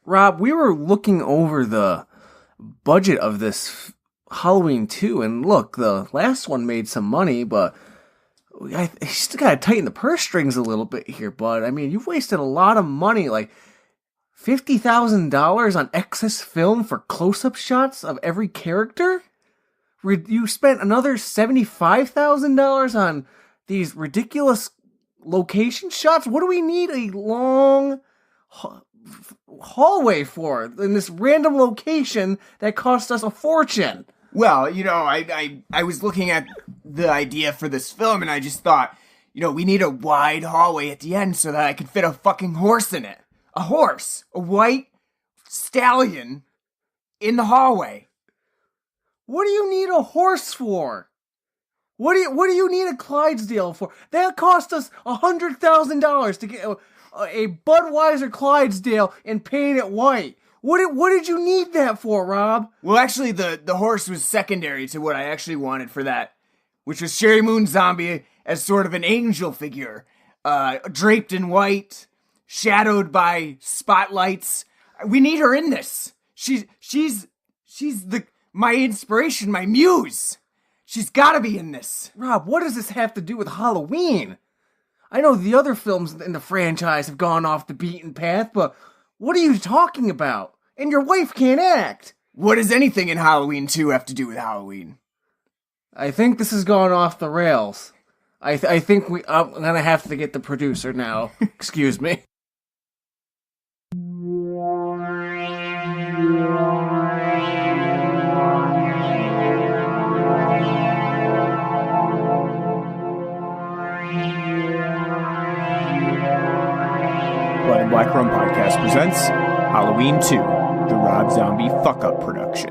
Rob, we were looking over the budget of this Halloween 2, and look, the last one made some money, but you still gotta tighten the purse strings a little bit here, bud. I mean, you've wasted a lot of money, like $50,000 on excess film for close-up shots of every character? You spent another $75,000 on these ridiculous location shots? What do we need a long hallway for in this random location that cost us a fortune? Well, I was looking at the idea for this film, and I just thought, we need a wide hallway at the end so that I could fit a fucking horse in it. A horse. A white stallion in the hallway. What do you need a horse for? What do you need a Clydesdale for? That cost us $100,000 to get a Budweiser Clydesdale and paint it white. What did you need that for, Rob? Well, actually, the horse was secondary to what I actually wanted for that, which was Sheri Moon Zombie as sort of an angel figure, draped in white, shadowed by spotlights. We need her in this. She's my inspiration, my muse. She's gotta be in this. Rob, what does this have to do with Halloween? I know the other films in the franchise have gone off the beaten path, but what are you talking about? And your wife can't act. What does anything in Halloween 2 have to do with Halloween? I think this has gone off the rails. I think I'm gonna have to get the producer now. Excuse me. Blood and Black Rum Podcast presents Halloween 2, the Rob Zombie fuck-up production.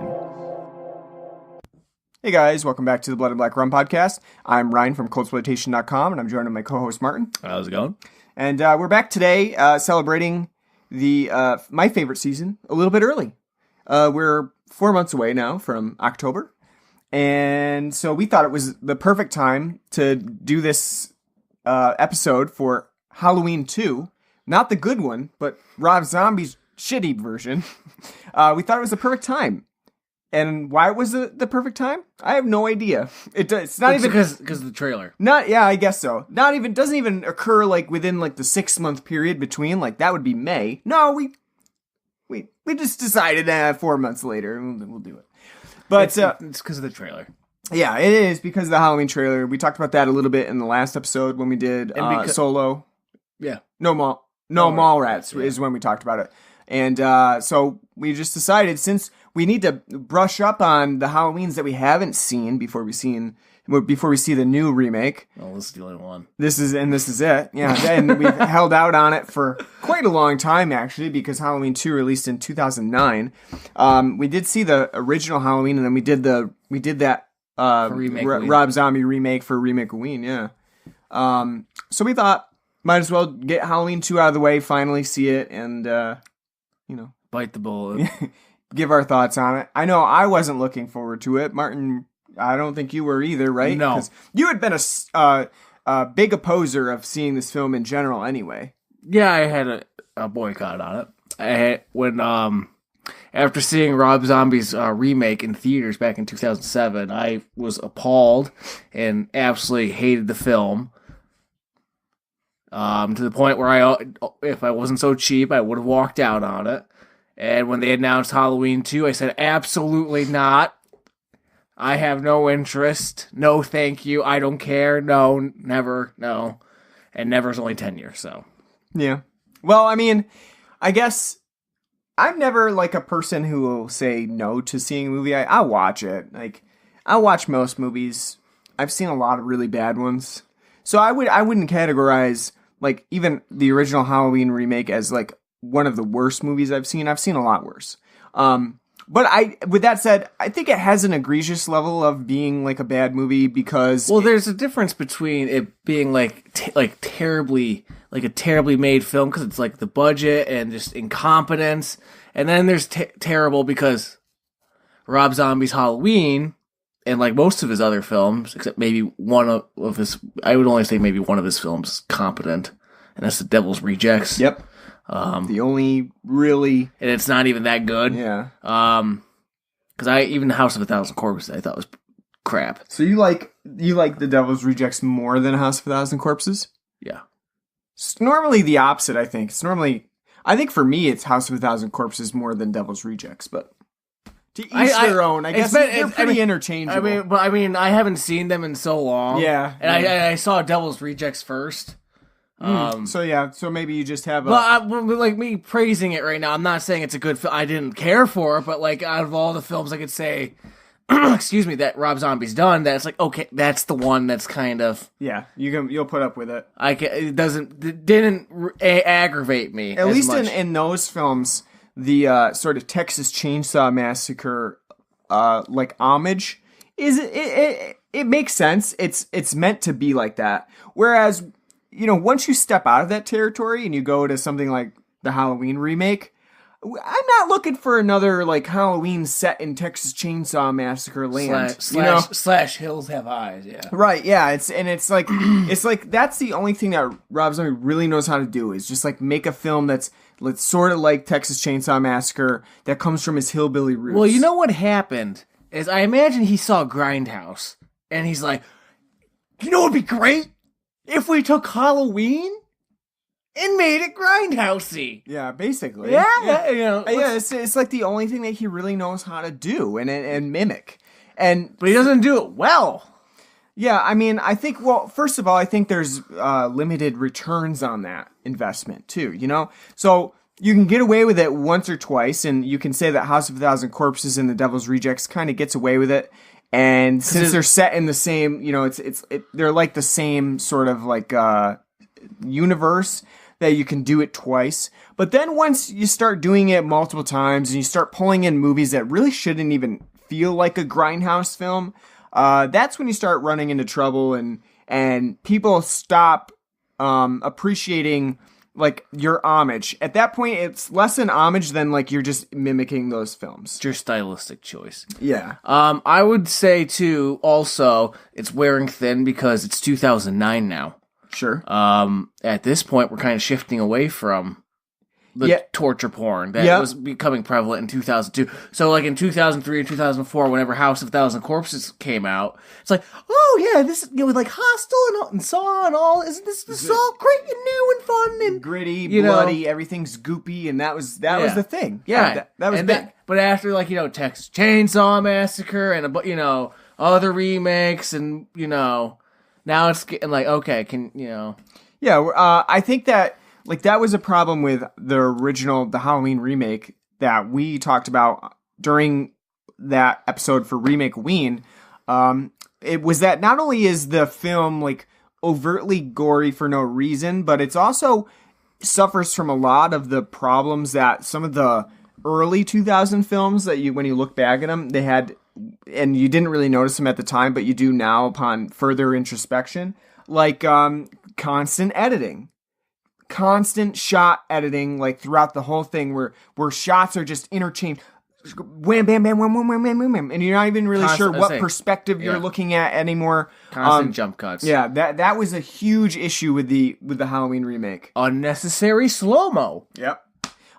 Hey guys, welcome back to the Blood and Black Rum Podcast. I'm Ryan from coldsploitation.com, and I'm joined by my co-host Martin. How's it going? And we're back today celebrating the my favorite season a little bit early. We're 4 months away now from October, and so we thought it was the perfect time to do this episode for Halloween 2. Not the good one, but Rob Zombie's shitty version. We thought it was the perfect time. And why was it the perfect time? I have no idea. It's not even because of the trailer. I guess so. Doesn't even occur like within like the 6 month period between. Like that would be May. No, we just decided 4 months later we'll do it. But it's because of the trailer. Yeah, it is because of the Halloween trailer. We talked about that a little bit in the last episode when we did Solo. Yeah. Mallrats is when we talked about it. And so we just decided, since we need to brush up on the Halloweens that we haven't seen before we see the new remake. Well, this is the only one. This is it. Yeah, and we've held out on it for quite a long time, actually, because Halloween 2 released in 2009. We did see the original Halloween, and then we did that Rob Zombie remake for Remakeoween, yeah. So we thought, might as well get Halloween 2 out of the way, finally see it, and, bite the bullet. Give our thoughts on it. I know I wasn't looking forward to it. Martin, I don't think you were either, right? No. 'Cause you had been a big opposer of seeing this film in general anyway. Yeah, I had a boycott on it. After seeing Rob Zombie's remake in theaters back in 2007, I was appalled and absolutely hated the film. To the point where if I wasn't so cheap, I would have walked out on it. And when they announced Halloween 2, I said, absolutely not. I have no interest. No, thank you. I don't care. No, never. No. And never's only 10 years, so. Yeah. Well, I mean, I guess I'm never like a person who will say no to seeing a movie. I'll watch it. Like, I'll watch most movies. I've seen a lot of really bad ones. So I wouldn't categorize like even the original Halloween remake as like one of the worst movies I've seen. I've seen a lot worse. But with that said, I think it has an egregious level of being like a bad movie because there's a difference between it being like terribly made film because it's like the budget and just incompetence, and then there's terrible because Rob Zombie's Halloween. And like most of his other films, except maybe one of his, I would only say maybe one of his films is competent, and that's The Devil's Rejects. Yep. The only really... And it's not even that good. Yeah. Because even House of a Thousand Corpses I thought was crap. So you like The Devil's Rejects more than House of a Thousand Corpses? Yeah. It's normally the opposite, I think. I think for me, it's House of a Thousand Corpses more than Devil's Rejects, but to each their own. I guess they're pretty interchangeable. I haven't seen them in so long. Yeah. And I saw Devil's Rejects first. So maybe you just have like me praising it right now, I'm not saying it's a good film. I didn't care for it, but like out of all the films I could say, excuse me, that Rob Zombie's done, that's like, okay, that's the one that's kind of... Yeah, you'll put up with it. It didn't aggravate me At least in those films, the sort of Texas Chainsaw Massacre like homage is it makes sense. It's meant to be like that. Whereas, once you step out of that territory and you go to something like the Halloween remake, I'm not looking for another like Halloween set in Texas Chainsaw Massacre land. Slash Hills Have Eyes, yeah. Right, yeah. It's like that's the only thing that Rob Zombie really knows how to do is just like make a film that's sort of like Texas Chainsaw Massacre that comes from his hillbilly roots. Well, you know what happened is I imagine he saw Grindhouse and he's like, you know what'd be great? If we took Halloween and made it grindhousey. Yeah, basically. Yeah. It's like the only thing that he really knows how to do and mimic. But he doesn't do it well. Yeah, I mean, I think, well, first of all, I think there's limited returns on that investment too, So you can get away with it once or twice, and you can say that House of a Thousand Corpses and The Devil's Rejects kind of gets away with it. And since they're set in the same, they're like the same sort of like universe that you can do it twice. But then once you start doing it multiple times and you start pulling in movies that really shouldn't even feel like a grindhouse film, that's when you start running into trouble and people stop appreciating like your homage. At that point, it's less an homage than like you're just mimicking those films. It's your stylistic choice. Yeah. I would say too, also, it's wearing thin because it's 2009 now. Sure. At this point, we're kind of shifting away from the torture porn that was becoming prevalent in 2002. So, like in 2003 and 2004, whenever House of Thousand Corpses came out, it's like, oh yeah, this with like Hostel and Saw and all. Isn't this all great and new and fun and gritty, bloody? Everything's goopy, and that was the thing. Yeah, that was big. But after Texas Chainsaw Massacre and other remakes and now it's getting like, okay, Yeah, I think that like that was a problem with the Halloween remake that we talked about during that episode for Remakeoween. It was that not only is the film like overtly gory for no reason, but it's also suffers from a lot of the problems that some of the early 2000 films that when you look back at them, they had, and you didn't really notice them at the time, but you do now upon further introspection, like constant editing. Constant shot editing, like throughout the whole thing, where shots are just interchanged, wham, bam, bam, wham, wham, wham, wham, wham, wham, and you're not even really sure what perspective you're looking at anymore. Constant jump cuts. Yeah, that was a huge issue with the Halloween remake. Unnecessary slow mo. Yep.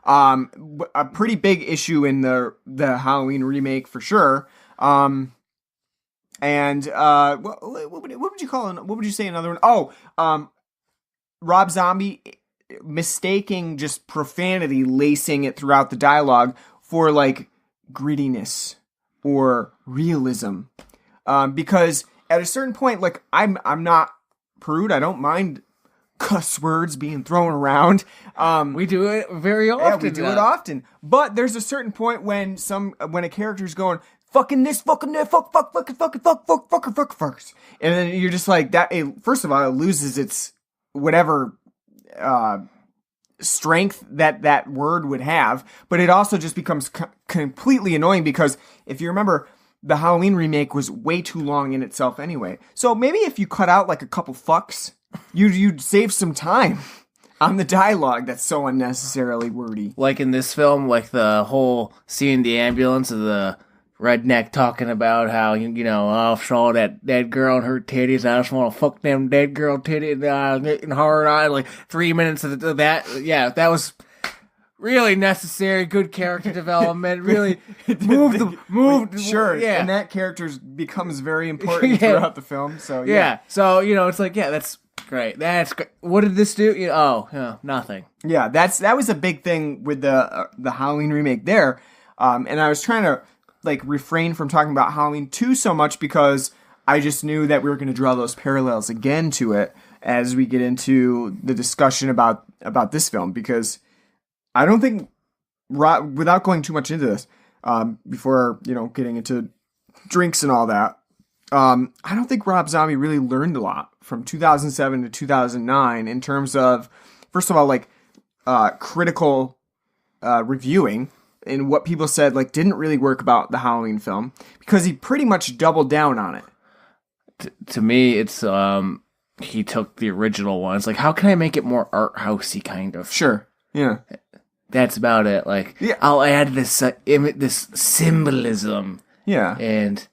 A pretty big issue in the Halloween remake for sure. And what would you call what would you say another one? Oh, Rob Zombie mistaking just profanity, lacing it throughout the dialogue for like grittiness or realism. Because at a certain point, like I'm not prude. I don't mind cuss words being thrown around. We do it very often. Yeah, we do it often. But there's a certain point when a character's going, fucking this, fucking that, fuck, and then you're just like that. First of all, it loses its whatever strength that word would have, but it also just becomes completely annoying because if you remember, the Halloween remake was way too long in itself anyway. So maybe if you cut out like a couple fucks, you'd save some time on the dialogue that's so unnecessarily wordy. Like in this film, like the whole scene in the ambulance of the redneck talking about how, I saw that dead girl and her titties, I just want to fuck them dead girl titties, getting hard on, like 3 minutes of that. Yeah, that was really necessary, good character development. Really moved. Sure, yeah. and that character becomes very important throughout the film. So yeah. So it's like that's great. That's great. What did this do? Nothing. Yeah, that was a big thing with the Halloween remake there, and I was trying to like refrain from talking about Halloween 2 so much because I just knew that we were going to draw those parallels again to it as we get into the discussion about this film, because I don't think, without going too much into this, before getting into drinks and all that, I don't think Rob Zombie really learned a lot from 2007 to 2009 in terms of, first of all, like critical reviewing and what people said like didn't really work about the Halloween film, because he pretty much doubled down on it. To me, it's he took the original ones. Like, how can I make it more art housey kind of? Sure. Yeah. That's about it. Like, yeah. I'll add this this symbolism. Yeah. And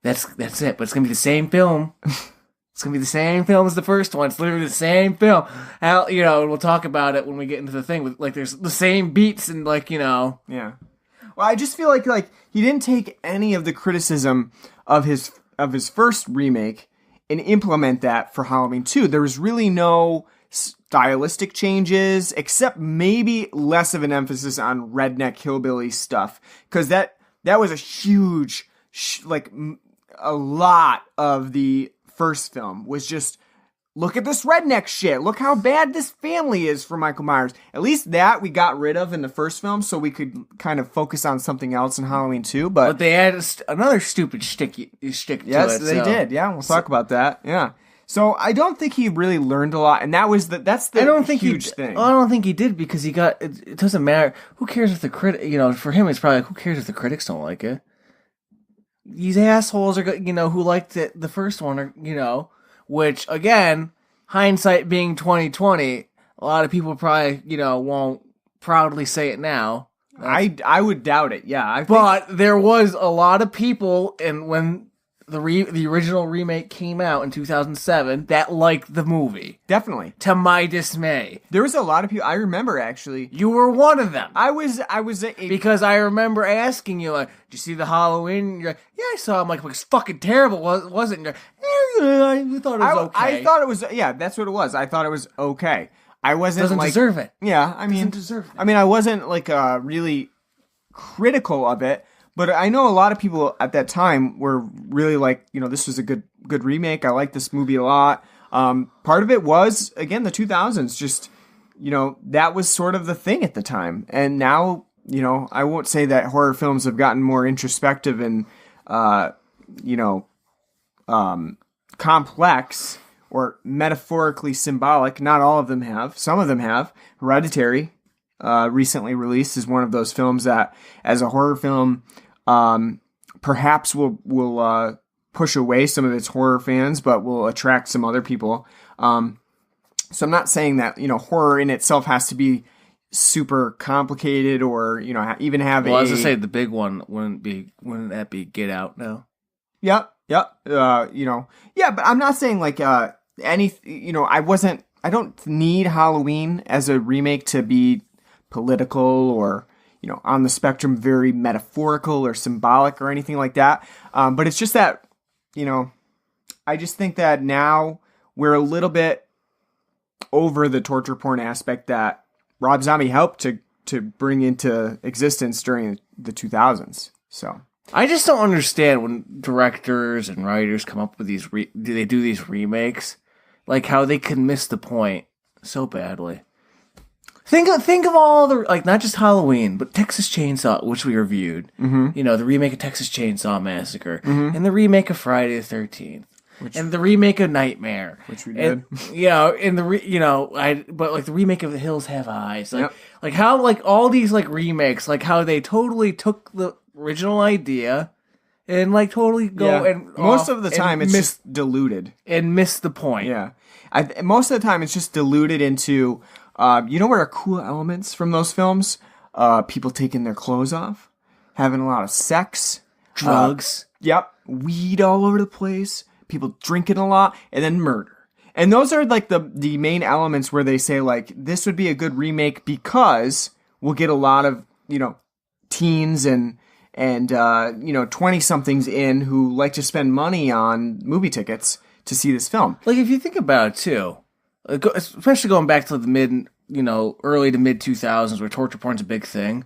that's it. But it's gonna be the same film. It's gonna be the same film as the first one. It's literally the same film. We'll talk about it when we get into the thing. With like, there's the same beats and like. Yeah. Well, I just feel like he didn't take any of the criticism of his first remake and implement that for Halloween 2. There was really no stylistic changes, except maybe less of an emphasis on redneck hillbilly stuff, because that was a huge, a lot of the first film was just, look at this redneck shit. Look how bad this family is for Michael Myers. At least that we got rid of in the first film, so we could kind of focus on something else in Halloween 2. But they added another stupid shtick to it. Yes, they did. Yeah, we'll talk about that. Yeah. So I don't think he really learned a lot, and that's the huge thing. I don't think he did, because he got it doesn't matter. Who cares if the critic? For him, it's probably like, who cares if the critics don't like it? These assholes are who liked the first one are which again, hindsight being 2020, a lot of people probably won't proudly say it now. I would doubt it. Yeah, but there was a lot of people, and when the original remake came out in 2007, that liked the movie. Definitely. To my dismay. There was a lot of people. I remember, actually. You were one of them. I was because I remember asking you, like, did you see the Halloween? You're like, yeah, I saw it. I'm like, it was fucking terrible, wasn't it? I thought it was okay. I thought it was, yeah, that's what it was. I thought it was okay. I wasn't Doesn't deserve it. Yeah, I mean. Doesn't deserve it. I mean, I wasn't, really critical of it. But I know a lot of people at that time were really like, this was a good remake. I like this movie a lot. Part of it was, again, the 2000s. Just, that was sort of the thing at the time. And now, I won't say that horror films have gotten more introspective and, complex or metaphorically symbolic. Not all of them have. Some of them have. Hereditary, recently released, is one of those films that, as a horror film, perhaps will push away some of its horror fans, but will attract some other people. So I'm not saying that horror in itself has to be super complicated or even have. Well, I was gonna say the big one wouldn't that be Get Out now? Yep. Yeah, but I'm not saying like any. I don't need Halloween as a remake to be political or on the spectrum very metaphorical or symbolic or anything like that. But it's just that, I just think that now we're a little bit over the torture porn aspect that Rob Zombie helped to bring into existence during the 2000s. So I just don't understand when directors and writers come up with they do these remakes, like how they can miss the point so badly. Think of all the, like, not just Halloween, but Texas Chainsaw, which we reviewed. Mm-hmm. The remake of Texas Chainsaw Massacre, and the remake of Friday the 13th, and the remake of Nightmare, which we did. And the remake of The Hills Have Eyes, like how like all these like remakes, like how they totally took the original idea and like totally go and most of the time it's just diluted and miss the point. Yeah, most of the time it's just diluted into. What are cool elements from those films? People taking their clothes off, having a lot of sex, drugs, weed all over the place, people drinking a lot, and then murder. And those are like the main elements where they say like this would be a good remake because we'll get a lot of, teens and 20-somethings in who like to spend money on movie tickets to see this film. Like, if you think about it, too, especially going back to the early to mid 2000s where torture porn's a big thing,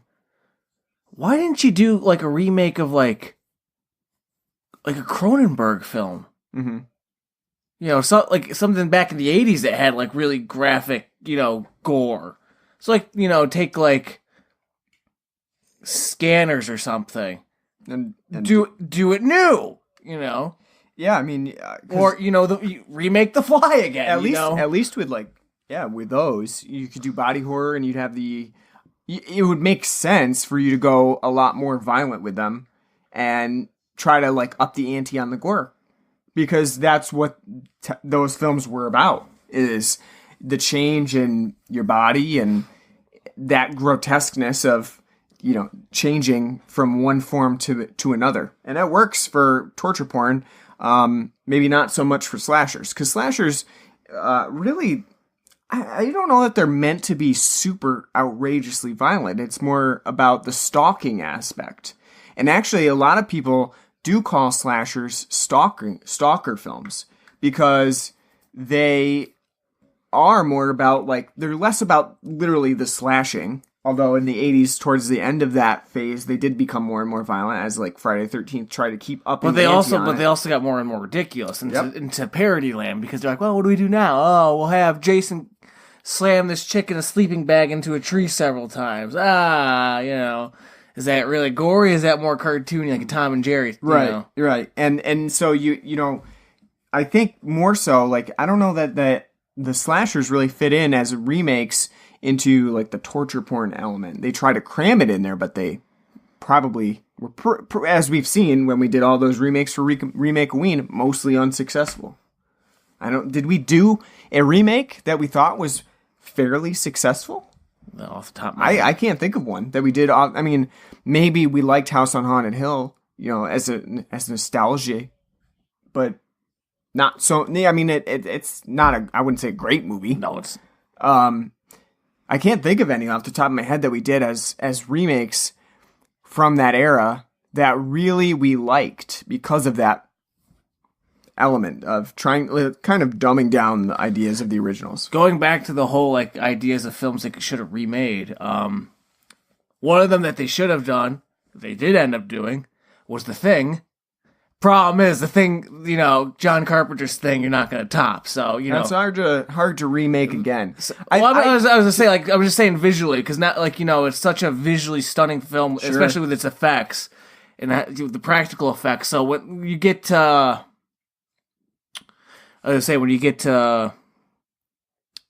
why didn't you do, like, a remake of, like a Cronenberg film? Mm-hmm. Like something back in the 80s that had, like, really graphic, gore. So, like, take, like, Scanners or something. And do it new, Yeah, I mean... or, remake The Fly again, At least with, like... Yeah, with those, you could do body horror and you'd have the... It would make sense for you to go a lot more violent with them and try to, like, up the ante on the gore. Because that's what those films were about, is the change in your body and that grotesqueness of, changing from one form to another. And that works for torture porn, maybe not so much for slashers. Because slashers really... I don't know that they're meant to be super outrageously violent. It's more about the stalking aspect. And actually, a lot of people do call slashers stalker films because they are more about, like, they're less about literally the slashing. Although in the 80s, towards the end of that phase, they did become more and more violent as, like, Friday the 13th tried to keep up. But they also got more and more ridiculous into parody land because they're like, well, what do we do now? Oh, we'll have Jason slam this chick in a sleeping bag into a tree several times. Is that really gory? Is that more cartoony, like a Tom and Jerry? Right, right. And so I think more so, like, I don't know that the slashers really fit in as remakes into, like, the torture porn element. They try to cram it in there, but they probably were, as we've seen when we did all those remakes for Remakeoween, mostly unsuccessful. Did we do a remake that we thought was fairly successful? Off the top of my head. I can't think of one that we did. I mean, maybe we liked House on Haunted Hill, as nostalgia, but not so. I mean, it's not I wouldn't say a great movie. No, it's. I can't think of any off the top of my head that we did as remakes from that era that really we liked because of that element of trying, kind of dumbing down the ideas of the originals. Going back to the whole, like, ideas of films they should have remade, one of them that they should have done, they did end up doing, was The Thing. Problem is, The Thing, John Carpenter's Thing, you're not going to top, so, It's hard to remake again. I was going to say, like, I was just saying visually, because not, like, it's such a visually stunning film, sure, especially with its effects, and the practical effects, so when you get to... I was going to say, when you get to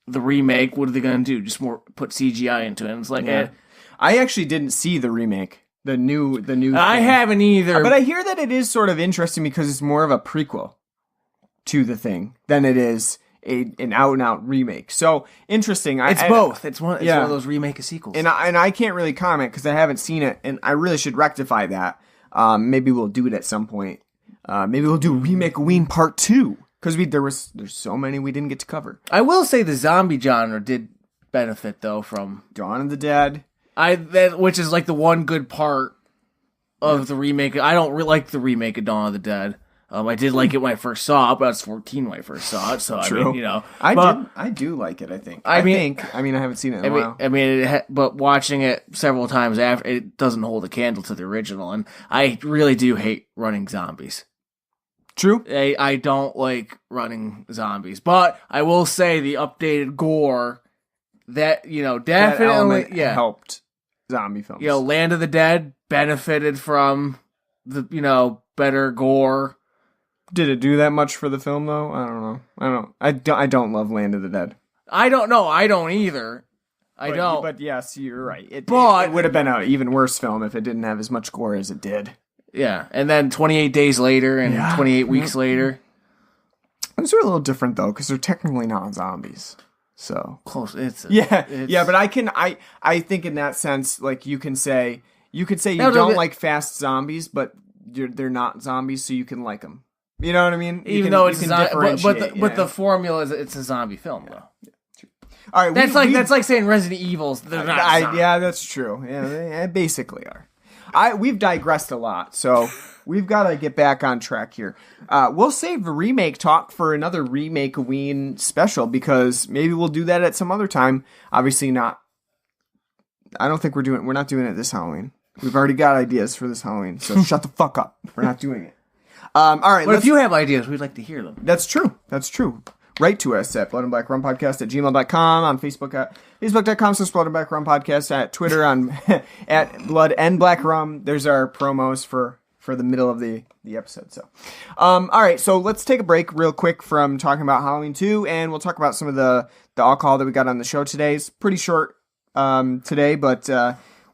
the remake, what are they going to do? Just put CGI into it. And it's like, I actually didn't see the remake, the new. I haven't either, but I hear that it is sort of interesting because it's more of a prequel to The Thing than it is an out and out remake. So interesting. It's both. It's one of those remake of sequels. And I can't really comment because I haven't seen it, and I really should rectify that. Maybe we'll do it at some point. Maybe we'll do Remakeoween Part 2. Because there's so many we didn't get to cover. I will say the zombie genre did benefit though from Dawn of the Dead. Which is like the one good part of the remake. I don't really like the remake of Dawn of the Dead. I did like it when I first saw it, but I was 14 when I first saw it. So true. I mean, I do like it. I think. I haven't seen it in a while. I mean, but watching it several times after, it doesn't hold a candle to the original, and I really do hate running zombies. True. I don't like running zombies, but I will say the updated gore that definitely helped zombie films. Land of the Dead benefited from the better gore. Did it do that much for the film though? I don't know. I don't love Land of the Dead. I don't know. I don't either. I don't. But yes, you're right. It would have been an even worse film if it didn't have as much gore as it did. Yeah, and then 28 days later and 28 weeks later. Those are a little different though, because they're technically not zombies. So close. But I think in that sense, like you could say you don't like fast zombies, but they're not zombies, so you can like them. You know what I mean? Even though it's a zombie, but the formula is it's a zombie film though. Yeah, true. All right, That's like saying Resident Evils. They're not zombies. Yeah, that's true. Yeah, they basically are. We've digressed a lot, so we've got to get back on track here. We'll save the remake talk for another Remakeoween special because maybe we'll do that at some other time. Obviously not. I don't think we're not doing it this Halloween. We've already got ideas for this Halloween, so shut the fuck up. We're not doing it. All right. But if you have ideas, we'd like to hear them. That's true. Write to us at bloodandblackrumpodcast@gmail.com, on Facebook at facebook.com/bloodandblackrumpodcast, at Twitter on at blood and black rum. There's our promos for the middle of the episode. So, all right. So let's take a break real quick from talking about Halloween 2, and we'll talk about some of the alcohol that we got on the show today. It's pretty short today, but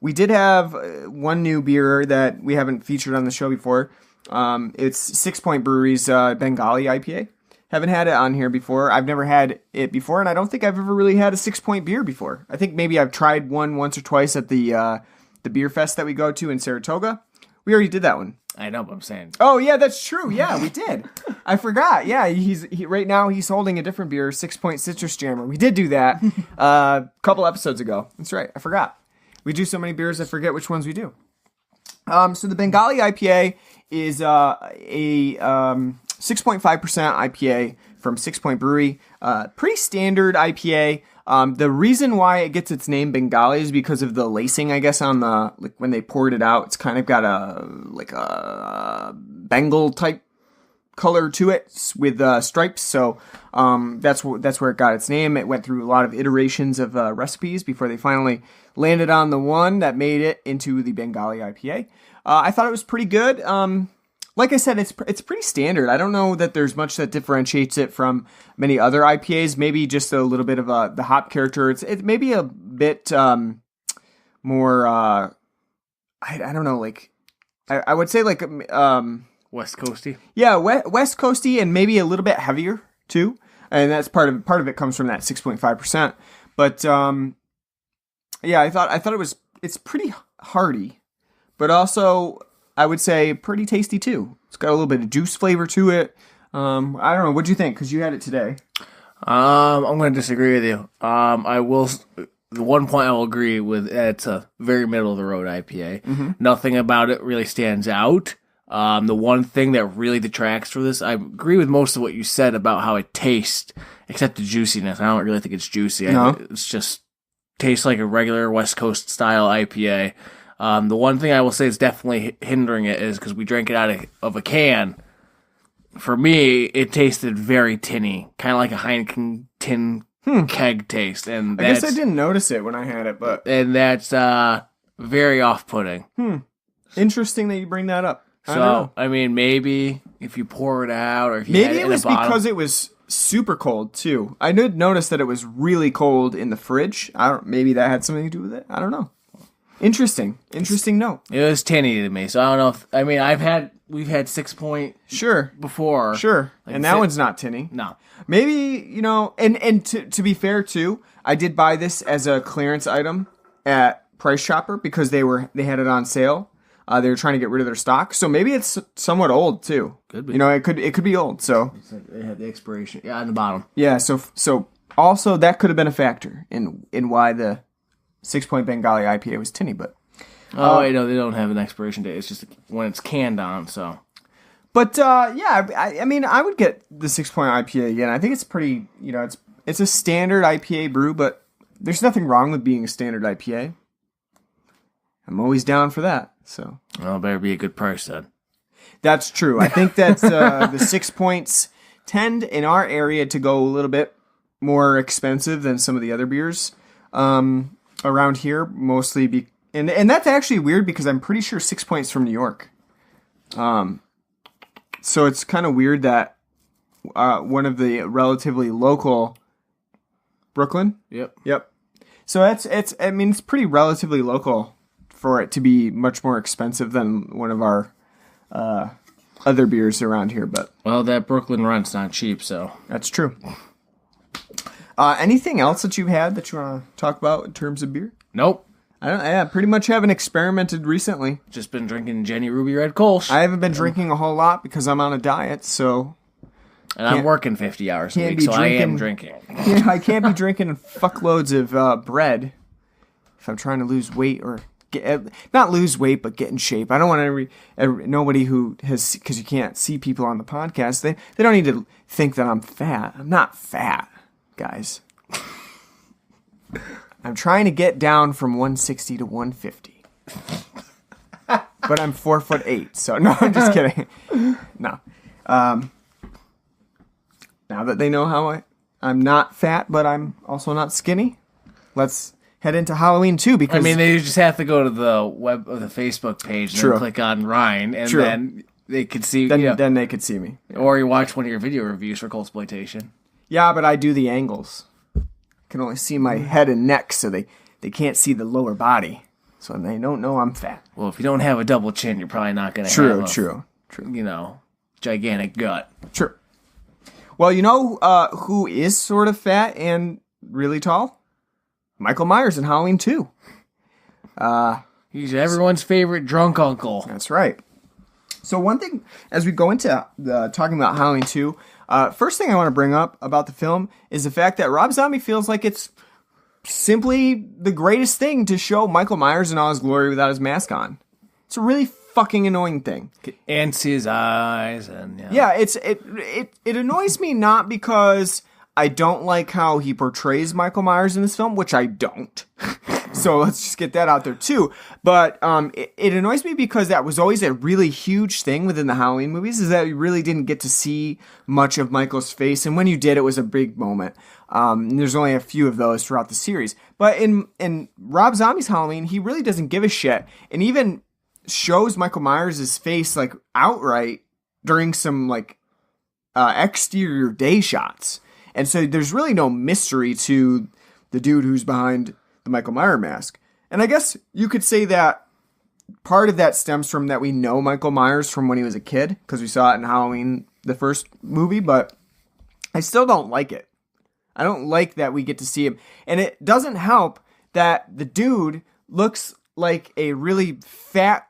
we did have one new beer that we haven't featured on the show before. It's Sixpoint Brewery's Bengali IPA. Haven't had it on here before. I've never had it before, and I don't think I've ever really had a Sixpoint beer before. I think maybe I've tried one once or twice at the beer fest that we go to in Saratoga. We already did that one. I know, but I'm saying. Oh yeah, that's true. Yeah, we did. I forgot. Yeah, right now he's holding a different beer, Sixpoint Citrus Jammer. We did do that a couple episodes ago. That's right. I forgot. We do so many beers, I forget which ones we do. So the Bengali IPA is a 6.5% IPA from Sixpoint Brewery. Pretty standard IPA. The reason why it gets its name Bengali is because of the lacing, I guess, on the, like, when they poured it out. It's kind of got a Bengal type color to it with stripes. So that's where it got its name. It went through a lot of iterations of recipes before they finally landed on the one that made it into the Bengali IPA. I thought it was pretty good. Like I said, it's pretty standard. I don't know that there's much that differentiates it from many other IPAs. Maybe just a little bit of the hop character. It's maybe a bit more. I don't know. Like I would say like West Coasty. Yeah, West Coasty, and maybe a little bit heavier too. And that's part of it comes from that 6.5%. But yeah, I thought it's pretty hearty, but also I would say pretty tasty too. It's got a little bit of juice flavor to it. I don't know. What'd you think? Because you had it today. I'm going to disagree with you. I will. The one point I will agree with, it's a very middle of the road IPA. Mm-hmm. Nothing about it really stands out. The one thing that really detracts from this, I agree with most of what you said about how it tastes, except the juiciness. I don't really think it's juicy. No. It's just tastes like a regular West Coast style IPA. The one thing I will say is definitely hindering it is because we drank it out of a can. For me, it tasted very tinny, kind of like a Heineken tin keg taste. And I guess I didn't notice it when I had it, but that's very off-putting. Interesting that you bring that up. So, I mean, maybe if you pour it out, or if you maybe had it it in was a bottle. because it was super cold too. I did notice that it was really cold in the fridge. Maybe that had something to do with it. I don't know. Interesting note. It was tinny to me, so I don't know if we've had 6 Point before. Sure. Like and that one's not tinny. No. Maybe, and to be fair too, I did buy this as a clearance item at Price Chopper because they had it on sale. They were trying to get rid of their stock, so maybe it's somewhat old too. Could be. It could be old. So It had the expiration, on the bottom. Yeah. So also that could have been a factor in why the 6-Point Bengali IPA was tinny, but wait, no, they don't have an expiration date. It's just when it's canned on. So, but yeah, I mean, I would get the 6-Point IPA again. I think it's pretty. It's a standard IPA brew, but there's nothing wrong with being a standard IPA. I'm always down for that. So, well, it better be a good price then. That's true. I think that the 6 Points tend in our area to go a little bit more expensive than some of the other beers around here, mostly. And that's actually weird because I'm pretty sure 6 Points from New York. So it's kind of weird that one of the relatively local Brooklyn. Yep. So it's pretty relatively local for it to be much more expensive than one of our other beers around here, but that Brooklyn rent's not cheap, so that's true. Anything else that you've had that you want to talk about in terms of beer? Nope. I pretty much haven't experimented recently. Just been drinking Jenny Ruby Red Kolsch. I haven't been drinking a whole lot because I'm on a diet, so And I'm working 50 hours a week, so I am drinking. Yeah, I can't be drinking fuckloads of bread if I'm trying to lose weight or not lose weight, but get in shape. I don't want nobody who has, because you can't see people on the podcast, they don't need to think that I'm fat. I'm not fat, guys. I'm trying to get down from 160 to 150. But I'm 4'8", so no, I'm just kidding. No. Now that they know how I'm not fat, but I'm also not skinny, let's head into Halloween 2, because... I mean, they just have to go to the the Facebook page and then click on Ryan, and then they could see... Then they could see me. Yeah. Or you watch one of your video reviews for Coldsploitation. Yeah, but I do the angles. I can only see my head and neck, so they can't see the lower body. So they don't know I'm fat. Well, if you don't have a double chin, you're probably not going to have True. Gigantic gut. True. Well, you know who is sort of fat and really tall? Michael Myers in Halloween 2. He's everyone's favorite drunk uncle. That's right. So one thing, as we go into talking about Halloween 2, first thing I want to bring up about the film is the fact that Rob Zombie feels like it's simply the greatest thing to show Michael Myers in all his glory without his mask on. It's a really fucking annoying thing. And see his eyes and it annoys me not because I don't like how he portrays Michael Myers in this film, which I don't. So let's just get that out there too. But it annoys me because that was always a really huge thing within the Halloween movies, is that you really didn't get to see much of Michael's face. And when you did, it was a big moment. There's only a few of those throughout the series. But in Rob Zombie's Halloween, he really doesn't give a shit. And even shows Michael Myers' face like outright during some like exterior day shots. And so there's really no mystery to the dude who's behind the Michael Myers mask. And I guess you could say that part of that stems from that we know Michael Myers from when he was a kid, because we saw it in Halloween, the first movie, but I still don't like it. I don't like that we get to see him. And it doesn't help that the dude looks like a really fat,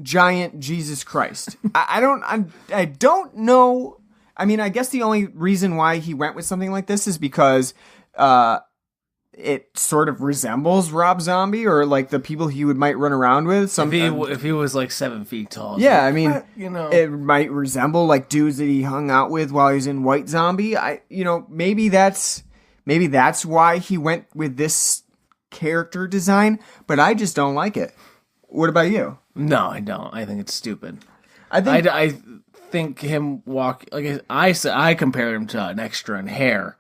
giant Jesus Christ. I don't know. I mean, I guess the only reason why he went with something like this is because it sort of resembles Rob Zombie or like the people he might run around with. If he was like 7 feet tall. Yeah, I mean, it might resemble like dudes that he hung out with while he was in White Zombie. Maybe that's why he went with this character design, but I just don't like it. What about you? No, I don't. I think it's stupid. I think him I compared him to an extra in Hair,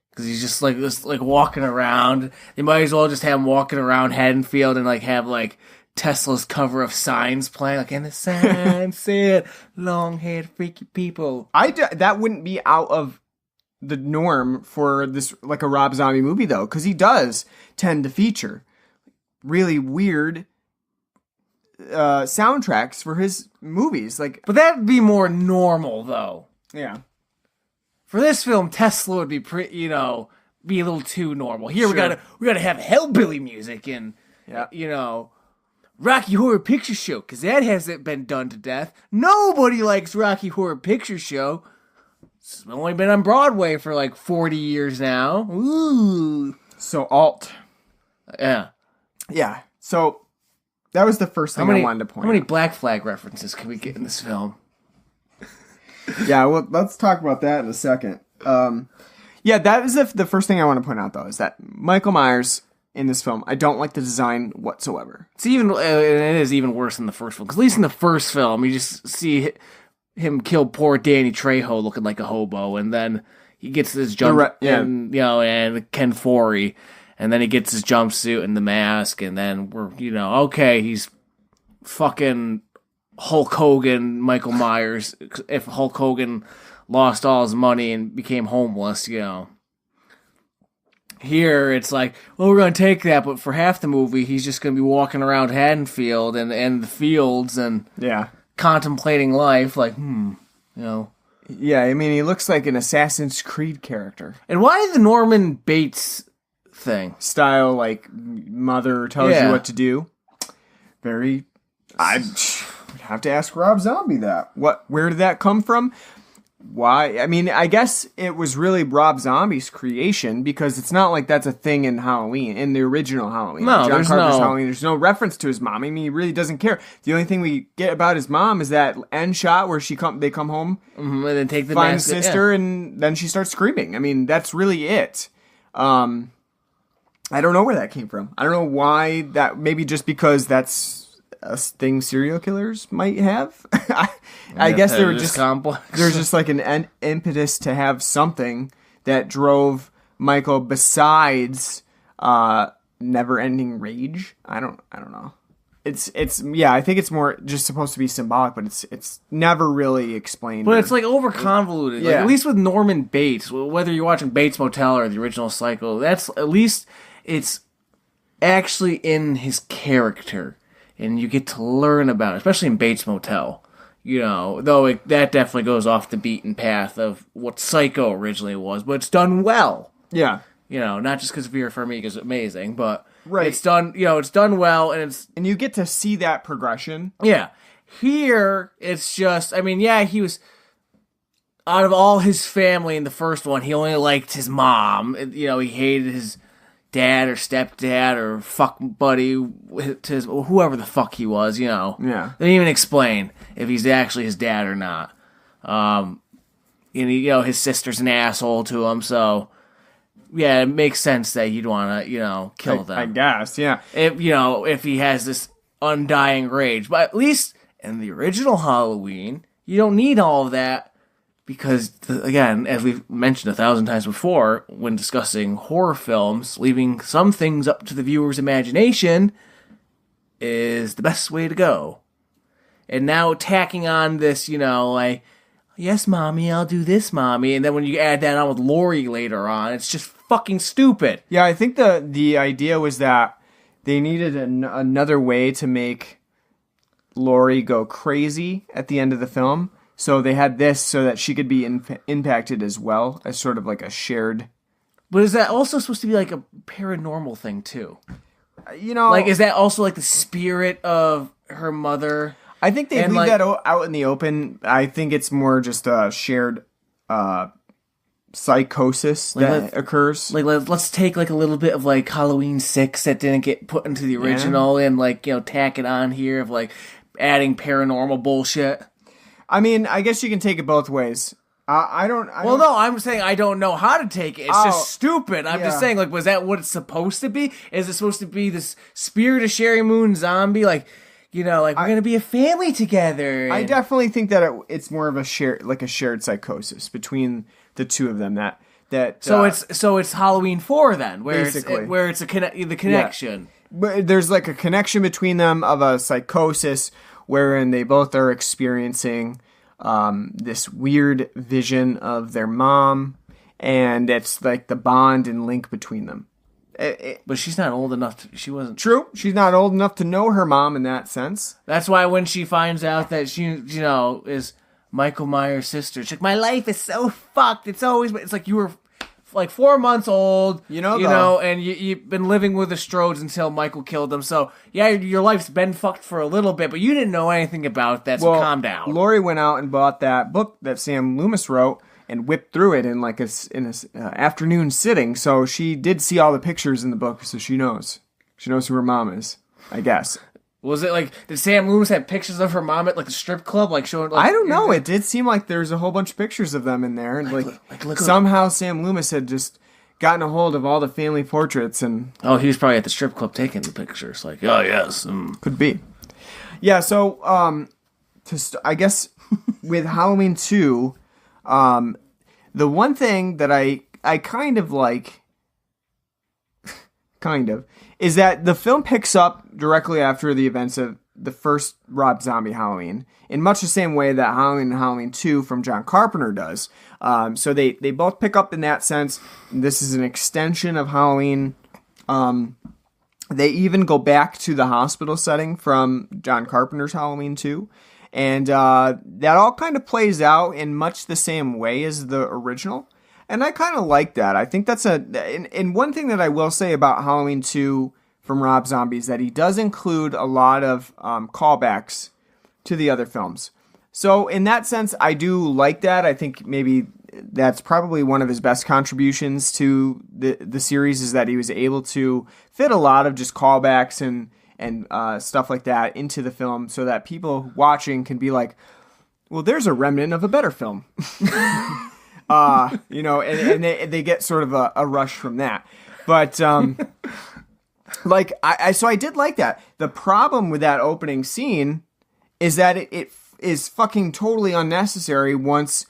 because he's just like this, like walking around. They might as well just have him walking around Haddonfield and like have like Tesla's cover of Signs playing, like, and the sign said, "Long-haired freaky people." That wouldn't be out of the norm for this, like a Rob Zombie movie though, because he does tend to feature really weird soundtracks for his movies, but that'd be more normal though. Yeah. For this film, Tesla would be be a little too normal. Here we gotta have hellbilly music and Rocky Horror Picture Show, because that hasn't been done to death. Nobody likes Rocky Horror Picture Show. It's only been on Broadway for like 40 years now. Ooh. So alt. Yeah. Yeah. So that was the first thing I wanted to point out. How many Black Flag references can we get in this film? Yeah, well, let's talk about that in a second. That is the first thing I want to point out, though, is that Michael Myers in this film, I don't like the design whatsoever. It is even worse than the first film, because at least in the first film, you just see him kill poor Danny Trejo looking like a hobo, and then he gets his and Ken Foree. And then he gets his jumpsuit and the mask, and then he's fucking Hulk Hogan, Michael Myers. If Hulk Hogan lost all his money and became homeless, Here, it's like, well, we're going to take that, but for half the movie, he's just going to be walking around Haddonfield and the fields and contemplating life, like, Yeah, I mean, he looks like an Assassin's Creed character. And why the Norman Bates thing? Style, like, mother tells you what to do. I'd have to ask Rob Zombie that. Where did that come from? why. I mean, I guess it was really Rob Zombie's creation because it's not like that's a thing in Halloween, in the original Halloween. No, John there's Carpenter's no... Halloween. There's no reference to his mom. I mean, he really doesn't care. The only thing we get about his mom is that end shot where they come home, and then take the find mask, sister, and then she starts screaming. I mean, that's really it. I don't know where that came from. I don't know why that. Maybe just because that's a thing serial killers might have. I guess they were just complex. There's just like an impetus to have something that drove Michael besides never-ending rage. I don't know. It's I think it's more just supposed to be symbolic, but it's never really explained. But it's like over convoluted. Yeah. Like, at least with Norman Bates, whether you're watching Bates Motel or the original Psycho, that's at least it's actually in his character. And you get to learn about it, especially in Bates Motel. You know, though that definitely goes off the beaten path of what Psycho originally was, but it's done well. Yeah. You know, not just because Vera Farmiga is amazing, but right. It's done. You know, it's done well, and you get to see that progression. Yeah. Here, it's just. I mean, yeah, he was out of all his family in the first one, he only liked his mom. You know, he hated his dad or stepdad or fuck buddy to his, whoever the fuck he was, you know. Yeah. They didn't even explain if he's actually his dad or not. And you know, his sister's an asshole to him, so yeah, it makes sense that you'd want to, you know, kill them. I guess, yeah. If he has this undying rage. But at least in the original Halloween, you don't need all of that. Because, again, as we've mentioned 1,000 times before, when discussing horror films, leaving some things up to the viewer's imagination is the best way to go. And now tacking on this, you know, like, yes, mommy, I'll do this, mommy. And then when you add that on with Laurie later on, it's just fucking stupid. Yeah, I think the idea was that they needed another way to make Laurie go crazy at the end of the film. So they had this so that she could be impacted as well as sort of like a shared. But is that also supposed to be like a paranormal thing too? You know, like is that also like the spirit of her mother? I think they leave that out in the open. I think it's more just a shared psychosis that occurs. Like let's take like a little bit of like Halloween 6 that didn't get put into the original and like, you know, tack it on here of like adding paranormal bullshit. I mean, I guess you can take it both ways. No, I'm saying I don't know how to take it. It's just stupid. I'm just saying, like, was that what it's supposed to be? Is it supposed to be this spirit of Sheri Moon Zombie? Like, you know, like, we're going to be a family together. I definitely think that it's more of a shared psychosis between the two of them. So it's Halloween 4 then, where basically. it's the connection. Yeah. But there's like a connection between them of a psychosis wherein they both are experiencing this weird vision of their mom, and it's like the bond and link between them. But she's not old enough she wasn't... True, she's not old enough to know her mom in that sense. That's why when she finds out that she, you know, is Michael Myers' sister, she's like, my life is so fucked. It's like you were... like 4 months old, you know, and you've been living with the Strodes until Michael killed them. So, yeah, your life's been fucked for a little bit, but you didn't know anything about that, so calm down. Laurie went out and bought that book that Sam Loomis wrote and whipped through it in like an afternoon sitting. So she did see all the pictures in the book, so she knows. She knows who her mom is, I guess. Was it like, did Sam Loomis have pictures of her mom at like a strip club? Like showing, like, I don't know. It did seem like there's a whole bunch of pictures of them in there. And like somehow Sam Loomis had just gotten a hold of all the family portraits and... Oh, he was probably at the strip club taking the pictures. Like, oh, yes. Could be. Yeah, so, I guess with Halloween 2, the one thing that I kind of like... is that the film picks up directly after the events of the first Rob Zombie Halloween, in much the same way that Halloween and Halloween 2 from John Carpenter does. So they both pick up in that sense. This is an extension of Halloween. They even go back to the hospital setting from John Carpenter's Halloween 2. And that all kind of plays out in much the same way as the original. And I kind of like that. I think that's and one thing that I will say about Halloween 2 from Rob Zombie is that he does include a lot of callbacks to the other films. So in that sense, I do like that. I think maybe that's probably one of his best contributions to the series is that he was able to fit a lot of just callbacks and stuff like that into the film so that people watching can be like, well, there's a remnant of a better film. You know, and they get sort of a rush from that. But like I did like that. The problem with that opening scene is that it is fucking totally unnecessary once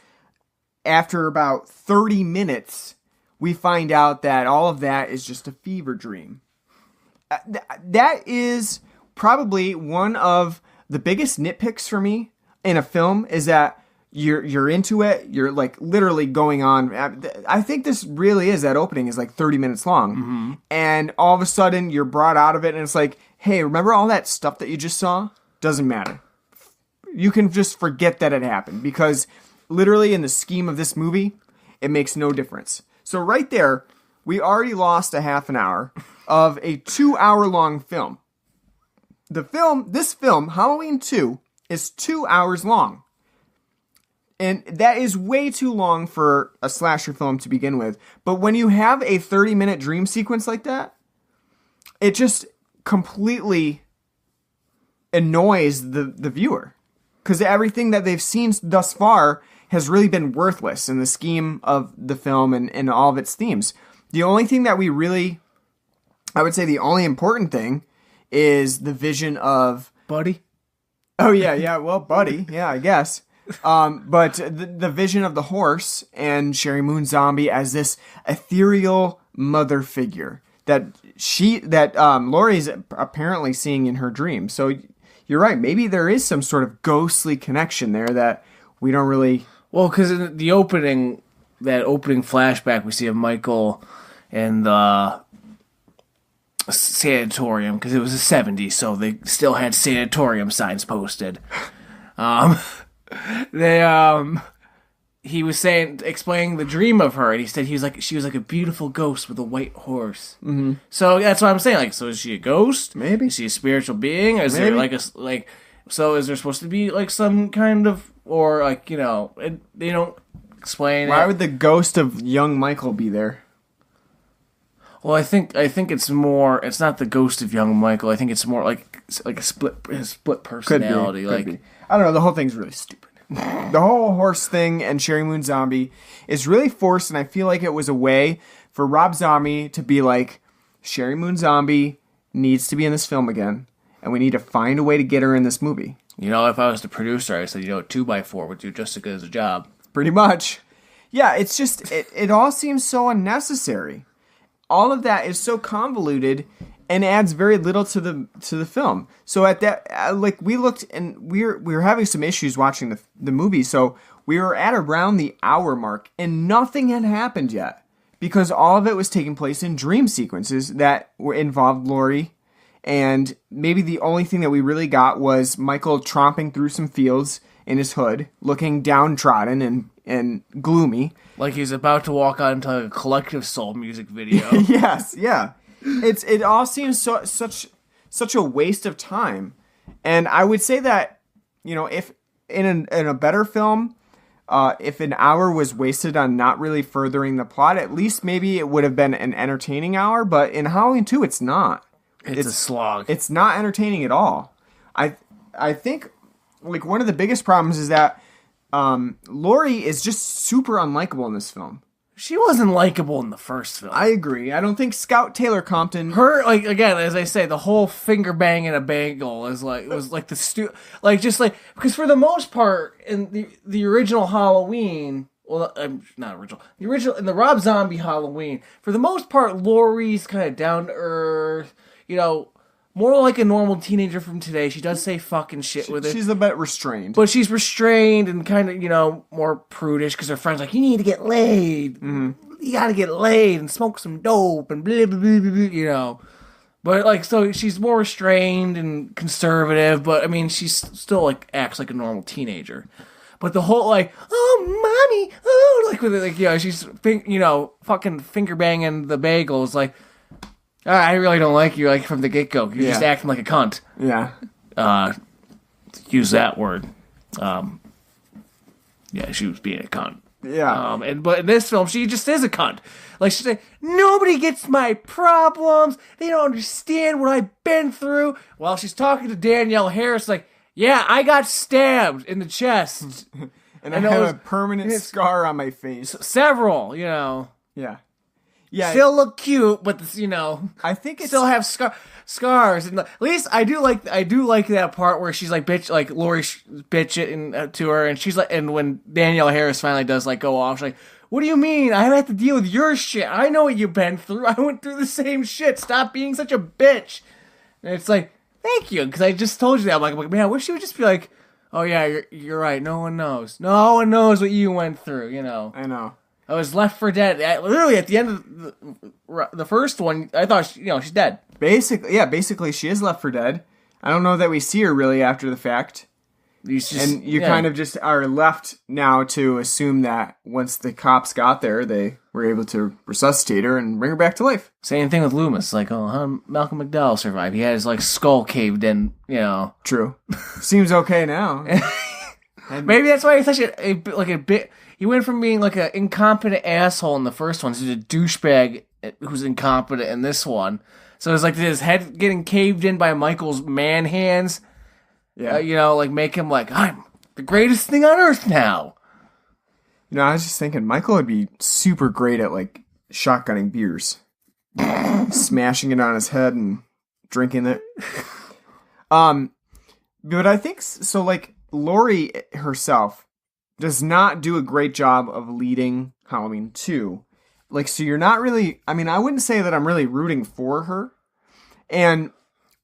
after about 30 minutes we find out that all of that is just a fever dream. That is probably one of the biggest nitpicks for me in a film is that you're into it, you're like literally going on. I think this really is, that opening is like 30 minutes long. And all of a sudden you're brought out of it and it's like, hey, remember all that stuff that you just saw? Doesn't matter. You can just forget that it happened because literally in the scheme of this movie, it makes no difference. So right there, we already lost a half an hour of a 2-hour-long film. This film, Halloween 2, is 2 hours long. And that is way too long for a slasher film to begin with. But when you have a 30-minute dream sequence like that, it just completely annoys the viewer. Because everything that they've seen thus far has really been worthless in the scheme of the film and all of its themes. The only thing that I would say the only important thing is the vision of... Buddy? Oh, yeah, well, Buddy, yeah, I guess. But the vision of the horse and Sheri Moon Zombie as this ethereal mother figure that Laurie's apparently seeing in her dream. So you're right. Maybe there is some sort of ghostly connection there that we don't really. Well, because in the opening flashback we see of Michael in the sanatorium because it was the 70s, so they still had sanatorium signs posted. He was explaining the dream of her, and he said she was like a beautiful ghost with a white horse. Mm-hmm. So that's what I'm saying. Like, so is she a ghost? Maybe. Is she a spiritual being? Is there so is there supposed to be like some kind of, or like, you know, they don't explain. Why would the ghost of young Michael be there? Well, I think it's more. It's not the ghost of young Michael. I think it's more like a split personality. Could be. I don't know. The whole thing's really stupid. The whole horse thing and Sheri Moon Zombie is really forced, and I feel like it was a way for Rob Zombie to be like, Sheri Moon Zombie needs to be in this film again, and we need to find a way to get her in this movie. You know, if I was the producer, I said, 2x4 would do just as good as a job. Pretty much. Yeah, it's just, it all seems so unnecessary. All of that is so convoluted and adds very little to the film. So at that, we looked and we were having some issues watching the movie. So we were at around the hour mark and nothing had happened yet because all of it was taking place in dream sequences that involved Laurie. And maybe the only thing that we really got was Michael tromping through some fields in his hood, looking downtrodden and gloomy. Like he's about to walk out into a Collective Soul music video. Yes, yeah. It all seems such a waste of time. And I would say that, if in a better film, if an hour was wasted on not really furthering the plot, at least maybe it would have been an entertaining hour. But in Halloween 2, it's not. It's a slog. It's not entertaining at all. I think one of the biggest problems is that Laurie is just super unlikable in this film. She wasn't likable in the first film. I agree. I don't think Scout Taylor-Compton... Her, again, as I say, the whole finger bang in a bagel was the because for the most part, in the original Halloween... Well, not original. The original... In the Rob Zombie Halloween, for the most part, Laurie's kind of down-to-earth, more like a normal teenager from today. She does say fucking shit with it. She's a bit restrained. But she's restrained and kind of, more prudish because her friend's like, you need to get laid. Mm-hmm. You gotta get laid and smoke some dope and blah, blah, blah, blah, blah, But, so she's more restrained and conservative, but, she's still, acts like a normal teenager. But the whole, oh, mommy, oh, she's, fucking finger banging the bagels, I really don't like you, from the get-go. You're just acting like a cunt. Yeah. Use that word. Yeah, she was being a cunt. Yeah. But in this film, she just is a cunt. Like, she said, nobody gets my problems. They don't understand what I've been through. While she's talking to Danielle Harris, like, yeah, I got stabbed in the chest. and I have a permanent scar on my face. Several, you know. Yeah. Yeah. Still look cute, but, you know, I think it's still have scars. And at least I do like that part where she's like Laurie bitching to her, and she's like, and when Danielle Harris finally does like go off, she's like, "What do you mean? I have to deal with your shit. I know what you've been through. I went through the same shit. Stop being such a bitch." And it's like, thank you, because I just told you that. I'm like, man, I wish she would just be like, "Oh yeah, you're right. No one knows. No one knows what you went through." You know. I know. I was left for dead. Literally, at the end of the first one, I thought, she's dead. Basically, she is left for dead. I don't know that we see her really after the fact. You kind of just are left now to assume that once the cops got there, they were able to resuscitate her and bring her back to life. Same thing with Loomis. Like, how did Malcolm McDowell survive? He had his, like, skull caved in, True. Seems okay now. Maybe that's why he's such a bit... He went from being like an incompetent asshole in the first one to a douchebag who's incompetent in this one. So it's like his head getting caved in by Michael's man hands. Yeah. Make him like, I'm the greatest thing on earth now. I was just thinking Michael would be super great at like shotgunning beers. Smashing it on his head and drinking it. But I think so, like Laurie herself does not do a great job of leading Halloween 2. Like, so you're not really... I mean, I wouldn't say that I'm really rooting for her. And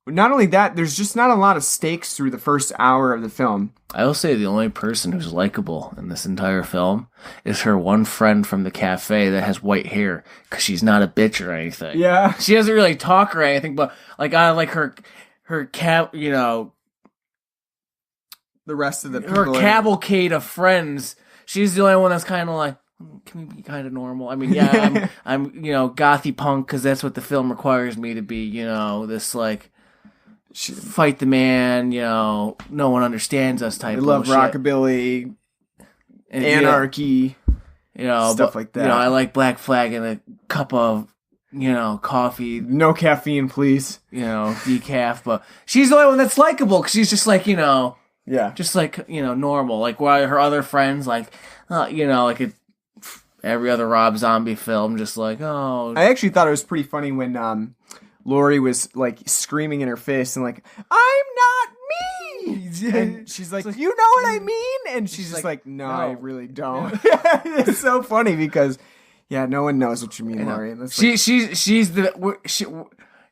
not only that, there's just not a lot of stakes through the first hour of the film. I will say the only person who's likable in this entire film is her one friend from the cafe that has white hair, because she's not a bitch or anything. Yeah. She doesn't really talk or anything, but, like, I like her cat, the rest of the people. Her cavalcade of friends. She's the only one that's kind of like, can we be kind of normal? I mean, yeah, I'm gothy punk because that's what the film requires me to be. This like fight the man. No one understands us type. I love shit. Rockabilly, and, anarchy, stuff like that. I like Black Flag and a cup of coffee. No caffeine, please. Decaf. But she's the only one that's likable because she's just like Yeah. Just like, normal. Like, while her other friends, like, like every other Rob Zombie film, just like, oh. I actually thought it was pretty funny when Laurie was, like, screaming in her face and like, I'm not me! And she's like, you know what I mean? And she's just like, no, I really don't. It's so funny because, yeah, no one knows what you mean, Laurie.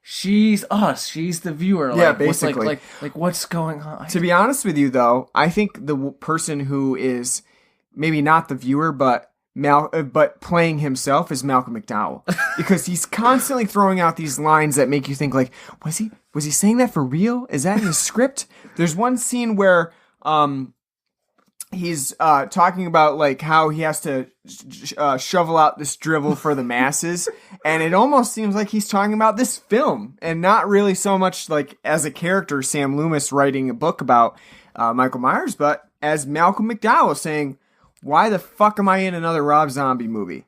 She's us. She's the viewer. Yeah, basically. What's going on? To be honest with you, though, I think the person who is maybe not the viewer, but playing himself is Malcolm McDowell, because he's constantly throwing out these lines that make you think, like, was he saying that for real? Is that in the script? There's one scene where he's talking about like how he has to shovel out this drivel for the masses, and it almost seems like he's talking about this film and not really so much like as a character Sam Loomis writing a book about Michael Myers, but as Malcolm McDowell saying, why the fuck am I in another Rob Zombie movie?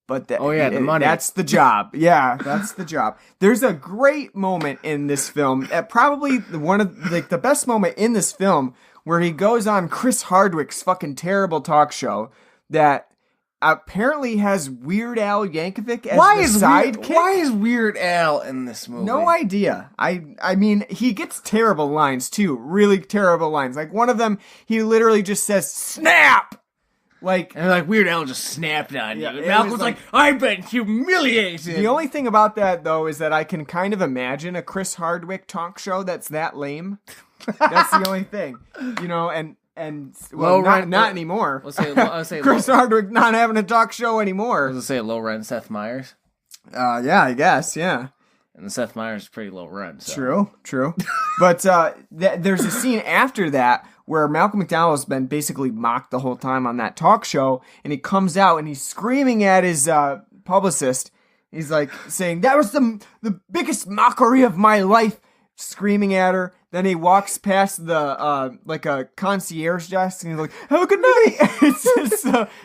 But the money. That's the job. Yeah, that's the job. There's a great moment in this film, probably one of the best moment in this film, where he goes on Chris Hardwick's fucking terrible talk show that apparently has Weird Al Yankovic as the sidekick. Why is Weird Al in this movie? No idea. I mean, he gets terrible lines too. Really terrible lines. Like one of them, he literally just says, "Snap!" And Weird Al just snapped on you. And Malcolm's like, I've been humiliated. The only thing about that, though, is that I can kind of imagine a Chris Hardwick talk show that's that lame. That's the only thing. Not anymore. Let's say Chris Hardwick not having a talk show anymore. Let's say low rent Seth Meyers. Yeah, I guess, yeah. And Seth Meyers is pretty low rent. So. True. But there's a scene after that where Malcolm McDowell has been basically mocked the whole time on that talk show, and he comes out and he's screaming at his publicist. He's like saying, that was the biggest mockery of my life, screaming at her. Then he walks past the like a concierge desk, and he's like, "Have a good night."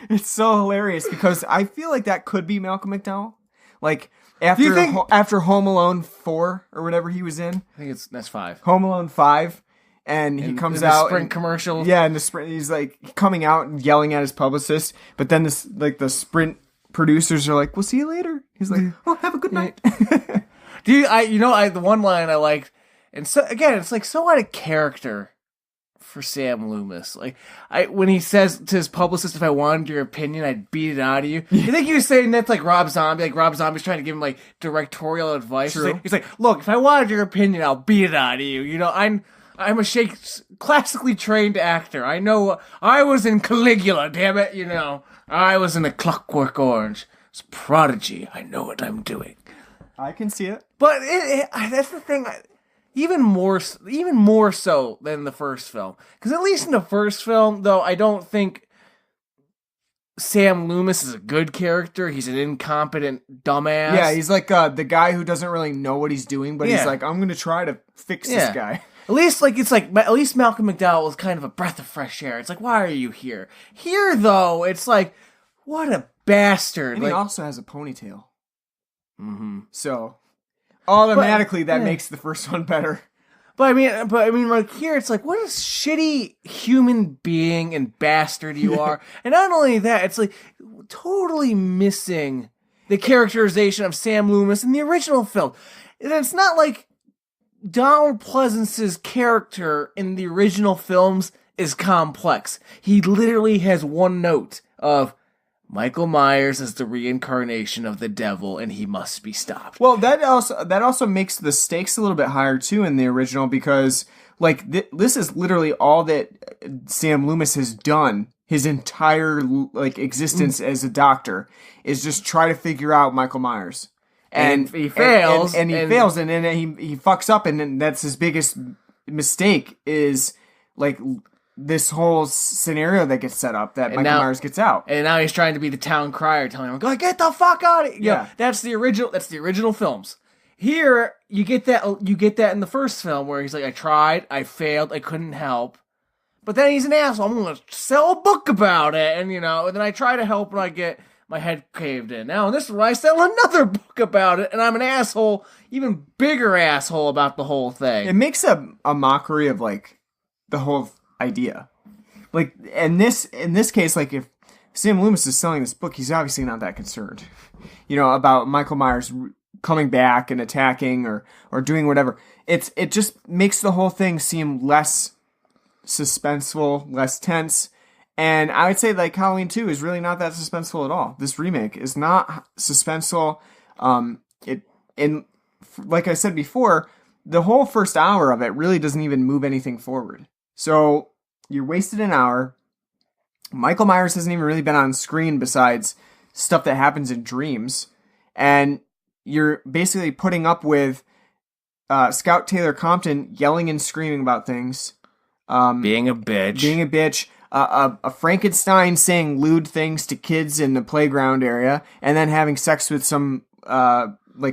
It's so hilarious because I feel like that could be Malcolm McDowell. Like after Home Alone 4 or whatever he was in. I think that's 5. Home Alone 5, and he comes out the Sprint commercial. Yeah, in the Sprint, he's like coming out and yelling at his publicist. But then the Sprint producers are like, "We'll see you later." He's like, "Oh, have a good night." The one line I liked. And so again, it's like so out of character for Sam Loomis. Like when he says to his publicist, "If I wanted your opinion, I'd beat it out of you." You think he was saying that's like Rob Zombie? Like Rob Zombie's trying to give him like directorial advice. True. He's like, "Look, if I wanted your opinion, I'll beat it out of you." You know, I'm a classically trained actor. I know I was in Caligula. Damn it, you know, I was in A Clockwork Orange. It's Prodigy. I know what I'm doing. I can see it, but that's the thing. Even more so than the first film. Because at least in the first film, though, I don't think Sam Loomis is a good character. He's an incompetent dumbass. Yeah, he's like the guy who doesn't really know what he's doing, but he's like, "I'm going to try to fix this guy." At least Malcolm McDowell was kind of a breath of fresh air. It's like, why are you here? Here, though, it's like, what a bastard. And he also has a ponytail. Mm-hmm. So automatically that makes the first one better. But I mean, like here, it's like, what a shitty human being and bastard you are. And not only that, it's like totally missing the characterization of Sam Loomis in the original film. And it's not like Donald Pleasance's character in the original films is complex. He literally has one note of Michael Myers is the reincarnation of the devil, and he must be stopped. Well, that also makes the stakes a little bit higher too in the original because, like, this is literally all that Sam Loomis has done his entire existence as a doctor is just try to figure out Michael Myers, and he fails, and he fails, and then he fucks up, and then that's his biggest mistake is like this whole scenario that gets set up that Michael Myers gets out, and now he's trying to be the town crier, telling him, "Go get the fuck out of here!" Yeah, that's the original films. Here, you get that in the first film where he's like, "I tried, I failed, I couldn't help," but then he's an asshole. I'm gonna sell a book about it, and then I try to help, and I get my head caved in. Now, in this one, I sell another book about it, and I'm an asshole, even bigger asshole about the whole thing. It makes a mockery of like the whole idea. Like in this case, like if Sam Loomis is selling this book, he's obviously not that concerned, about Michael Myers coming back and attacking or doing whatever. It just makes the whole thing seem less suspenseful, less tense. And I would say like Halloween 2 is really not that suspenseful at all. This remake is not suspenseful. Like I said before, the whole first hour of it really doesn't even move anything forward. So you're wasted an hour. Michael Myers hasn't even really been on screen besides stuff that happens in dreams. And you're basically putting up with Scout Taylor-Compton yelling and screaming about things. Being a bitch. A Frankenstein saying lewd things to kids in the playground area. And then having sex with some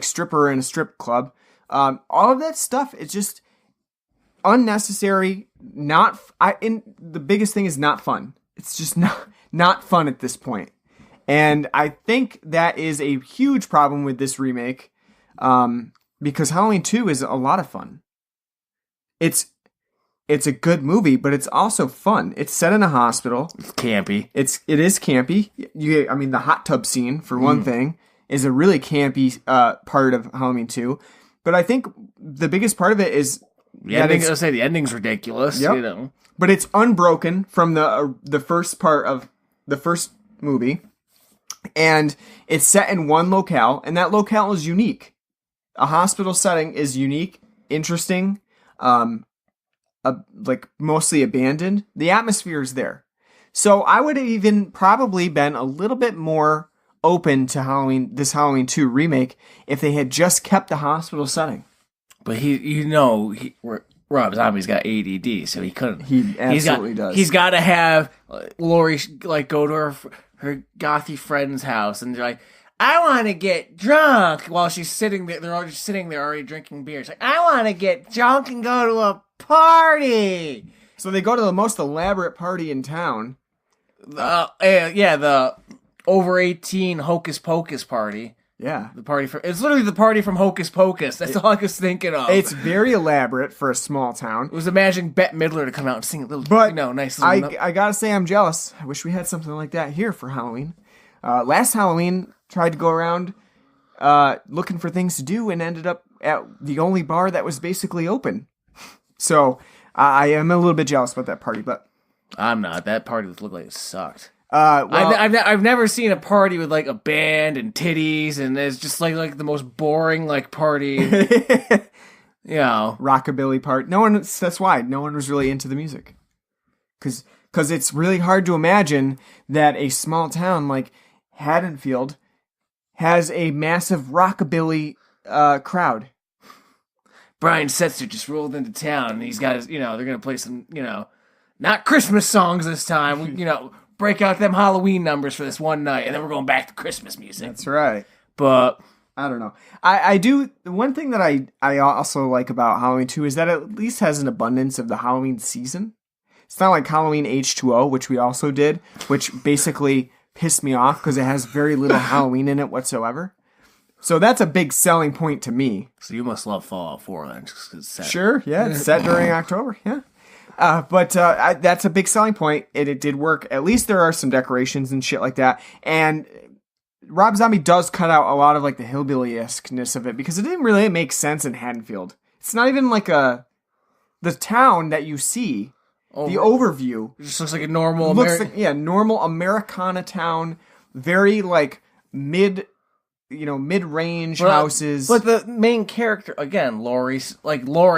stripper in a strip club. All of that stuff is just unnecessary. The biggest thing is not fun. It's just not fun at this point. And I think that is a huge problem with this remake, because Halloween 2 is a lot of fun. It's a good movie, but it's also fun. It's set in a hospital. It's campy. It is campy. The hot tub scene, for one thing, is a really campy part of Halloween 2. But I think the biggest part of it is the ending's ridiculous. Yep. But it's unbroken from the first part of the first movie, and it's set in one locale, and that locale is unique. A hospital setting is unique, interesting, mostly abandoned. The atmosphere is there, so I would have even probably been a little bit more open to this Halloween 2 remake if they had just kept the hospital setting. But Rob Zombie's got ADD, so he couldn't. He absolutely does. He's got to have Laurie go to her gothy friend's house, and they're like, "I want to get drunk," while she's sitting there. They're all just sitting there already drinking beer. It's like, "I want to get drunk and go to a party. So they go to the most elaborate party in town. The over 18 Hocus Pocus party. Yeah. It's literally the party from Hocus Pocus. That's all I was thinking of. It's very elaborate for a small town. It was imagining Bette Midler to come out and sing a little, nice little I gotta say I'm jealous. I wish we had something like that here for Halloween. Last Halloween, tried to go around looking for things to do and ended up at the only bar that was basically open. So I am a little bit jealous about that party, but I'm not. That party looked like it sucked. well, I've never seen a party with like a band and titties, and it's just like the most boring like party. Rockabilly part. That's why no one was really into the music. Because it's really hard to imagine that a small town like Haddonfield has a massive rockabilly crowd. Brian Setzer just rolled into town, and he's got his, they're going to play some, not Christmas songs this time. Break out them Halloween numbers for this one night, and then we're going back to Christmas music. That's right. But I don't know. I do. The one thing that I also like about Halloween 2 is that it at least has an abundance of the Halloween season. It's not like Halloween H2O, which we also did, which basically pissed me off because it has very little Halloween in it whatsoever. So that's a big selling point to me. So you must love Fallout 4 then. It's set. Sure, yeah. It's set during October, yeah. But that's a big selling point. It did work. At least there are some decorations and shit like that. And Rob Zombie does cut out a lot of like the hillbilly-esqueness of it because it didn't really make sense in Haddonfield. It's not even like the town that you see. The overview. It just looks like a normal normal Americana town. Very like mid-range houses. But the main character, again, Laurie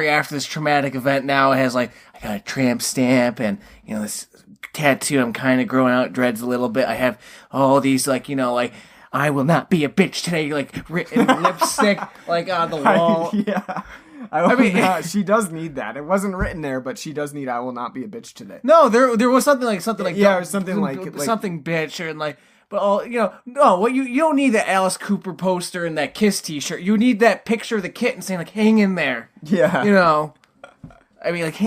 after this traumatic event now has like, I got a tramp stamp and, this tattoo, I'm kind of growing out dreads a little bit. I have all these I will not be a bitch today, like written lipstick, like on the wall. I mean, she does need that. It wasn't written there, but she does need "I will not be a bitch today." No, there was something like something like something bitch and like. But you don't need the Alice Cooper poster and that Kiss T-shirt. You need that picture of the kitten saying like, "Hang in there." Yeah.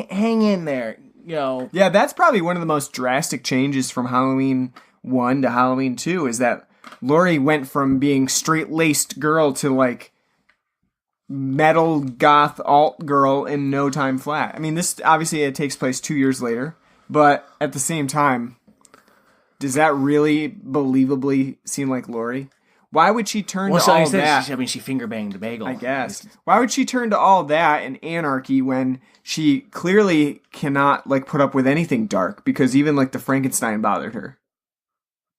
Hang in there. Yeah, that's probably one of the most drastic changes from Halloween 1 to Halloween 2 is that Laurie went from being straight-laced girl to like metal goth alt girl in no time flat. I mean, this obviously it takes place 2 years later, but at the same time, does that really believably seem like Laurie? Why would she turn to all that? She finger banged the bagel. I guess. Why would she turn to all that and anarchy when she clearly cannot like put up with anything dark because even like the Frankenstein bothered her?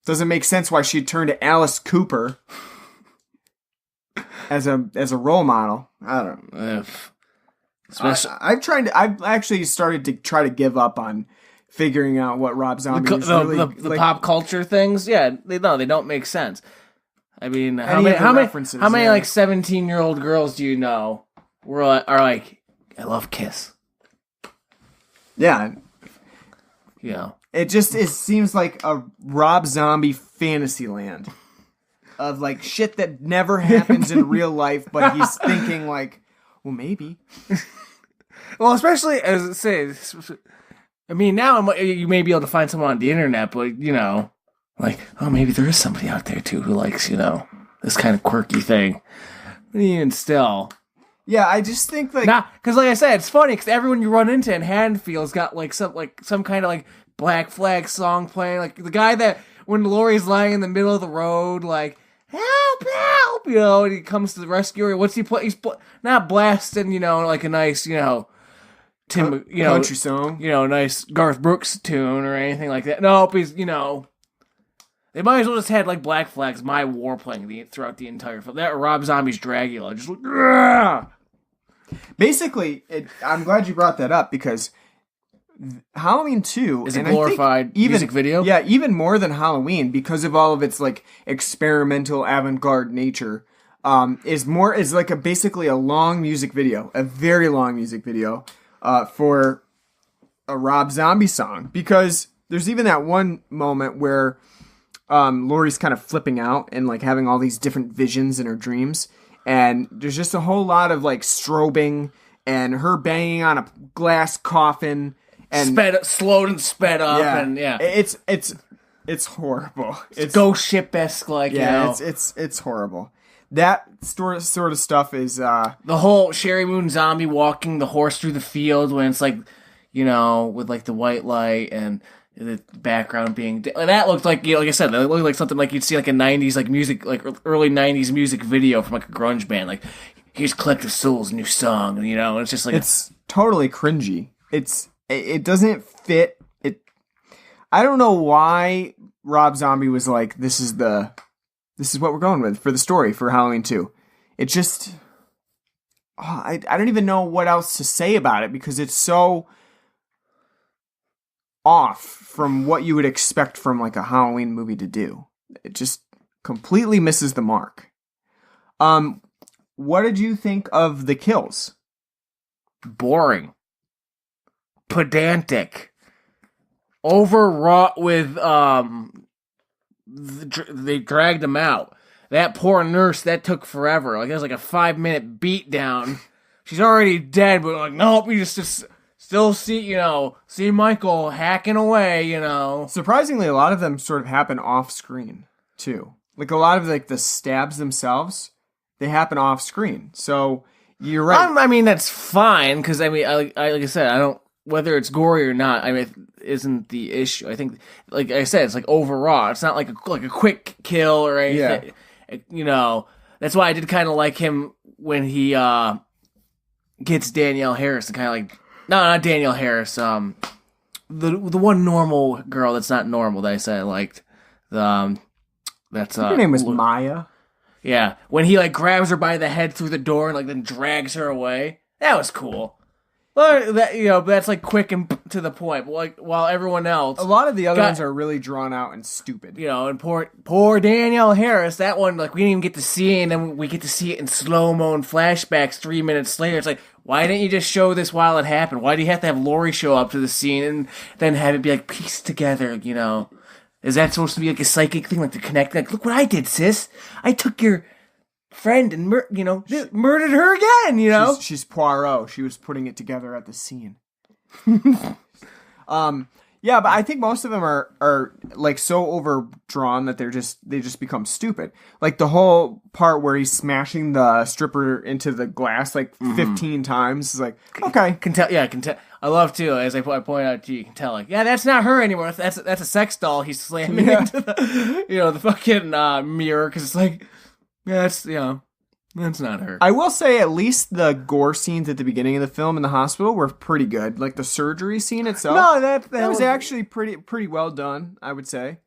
Doesn't make sense why she'd turn to Alice Cooper as a role model. I don't know. I've actually started to try to give up on figuring out what Rob Zombie is really the pop culture things. Yeah, they don't make sense. I mean, how many like 17-year-old girls do you know are like, I love Kiss? Yeah. It seems like a Rob Zombie fantasy land of like shit that never happens in real life, but he's thinking like, well, maybe. Well, especially as it says, I mean, now you may be able to find someone on the internet, but like, oh, maybe there is somebody out there too who likes, this kind of quirky thing. But even still. Yeah, I just think like, because like I said, it's funny because everyone you run into in Haddonfield's got like some kind of like Black Flag song playing, like the guy that when Laurie's lying in the middle of the road, like help, and he comes to the rescue her. What's he play? He's not blasting, like a nice, country song, nice Garth Brooks tune or anything like that. Nope, he's, they might as well just had like Black Flag's My War playing throughout the entire film. That or Rob Zombie's Dragula, just like, Rah! Basically, I'm glad you brought that up because Halloween 2 is a glorified music video. Yeah, even more than Halloween because of all of its like experimental avant-garde nature. Is basically a long music video, a very long music video, for a Rob Zombie song. Because there's even that one moment where Laurie's kind of flipping out and like having all these different visions in her dreams, and there's just a whole lot of like strobing and her banging on a glass coffin and slowed and sped up, and it's horrible. It's ghost ship-esque, like, it's horrible. That sort of stuff is the whole Sheri Moon Zombie walking the horse through the field when it's like, with like the white light and the background being that looked like, like I said, that looked like something like you'd see like a 90s like music, like early 90s music video from like a grunge band, like here's Collective Soul's new song, and it's just like it's totally cringy. It doesn't fit. I don't know why Rob Zombie was like, this is what we're going with for the story for Halloween 2. It just I don't even know what else to say about it because it's so off from what you would expect from like a Halloween movie to do. It just completely misses the mark. What did you think of the kills? Boring. Pedantic. Overwrought with they dragged him out. That poor nurse, that took forever. Like it was like a 5-minute beat down. She's already dead, but like nope, we just still see Michael hacking away, Surprisingly, a lot of them sort of happen off screen too. Like a lot of like the stabs themselves, they happen off screen. So you're right. I mean, that's fine because I like I said, I don't, whether it's gory or not. I mean, isn't the issue. I think, like I said, it's like overwrought. It's not like a quick kill or anything. Yeah. That's why I did kind of like him when he gets Danielle Harris and kind of like. No, not Danielle Harris. The one normal girl that's not normal that I said I liked. That's her name was Maya. Yeah, when he like grabs her by the head through the door and like then drags her away. That was cool. But that's like quick and to the point. But like while everyone else, a lot of the other ones are really drawn out and stupid. And poor Danielle Harris. That one, like we didn't even get to see it, and then we get to see it in slow mo and flashbacks 3 minutes later. It's like, why didn't you just show this while it happened? Why do you have to have Laurie show up to the scene and then have it be like pieced together? Is that supposed to be like a psychic thing, like to connect? Like, look what I did, sis. I took your friend and murdered her again. She's Poirot. She was putting it together at the scene. Yeah, but I think most of them are like so overdrawn that they just become stupid. Like the whole part where he's smashing the stripper into the glass like 15 times is like, okay, can tell. Yeah, I can tell. I love too, as I point out to you, can tell like, yeah, that's not her anymore. That's a sex doll. He's slamming into the the fucking mirror because it's like, yeah, that's not her. I will say at least the gore scenes at the beginning of the film in the hospital were pretty good. Like the surgery scene itself. No, that was actually pretty well done, I would say.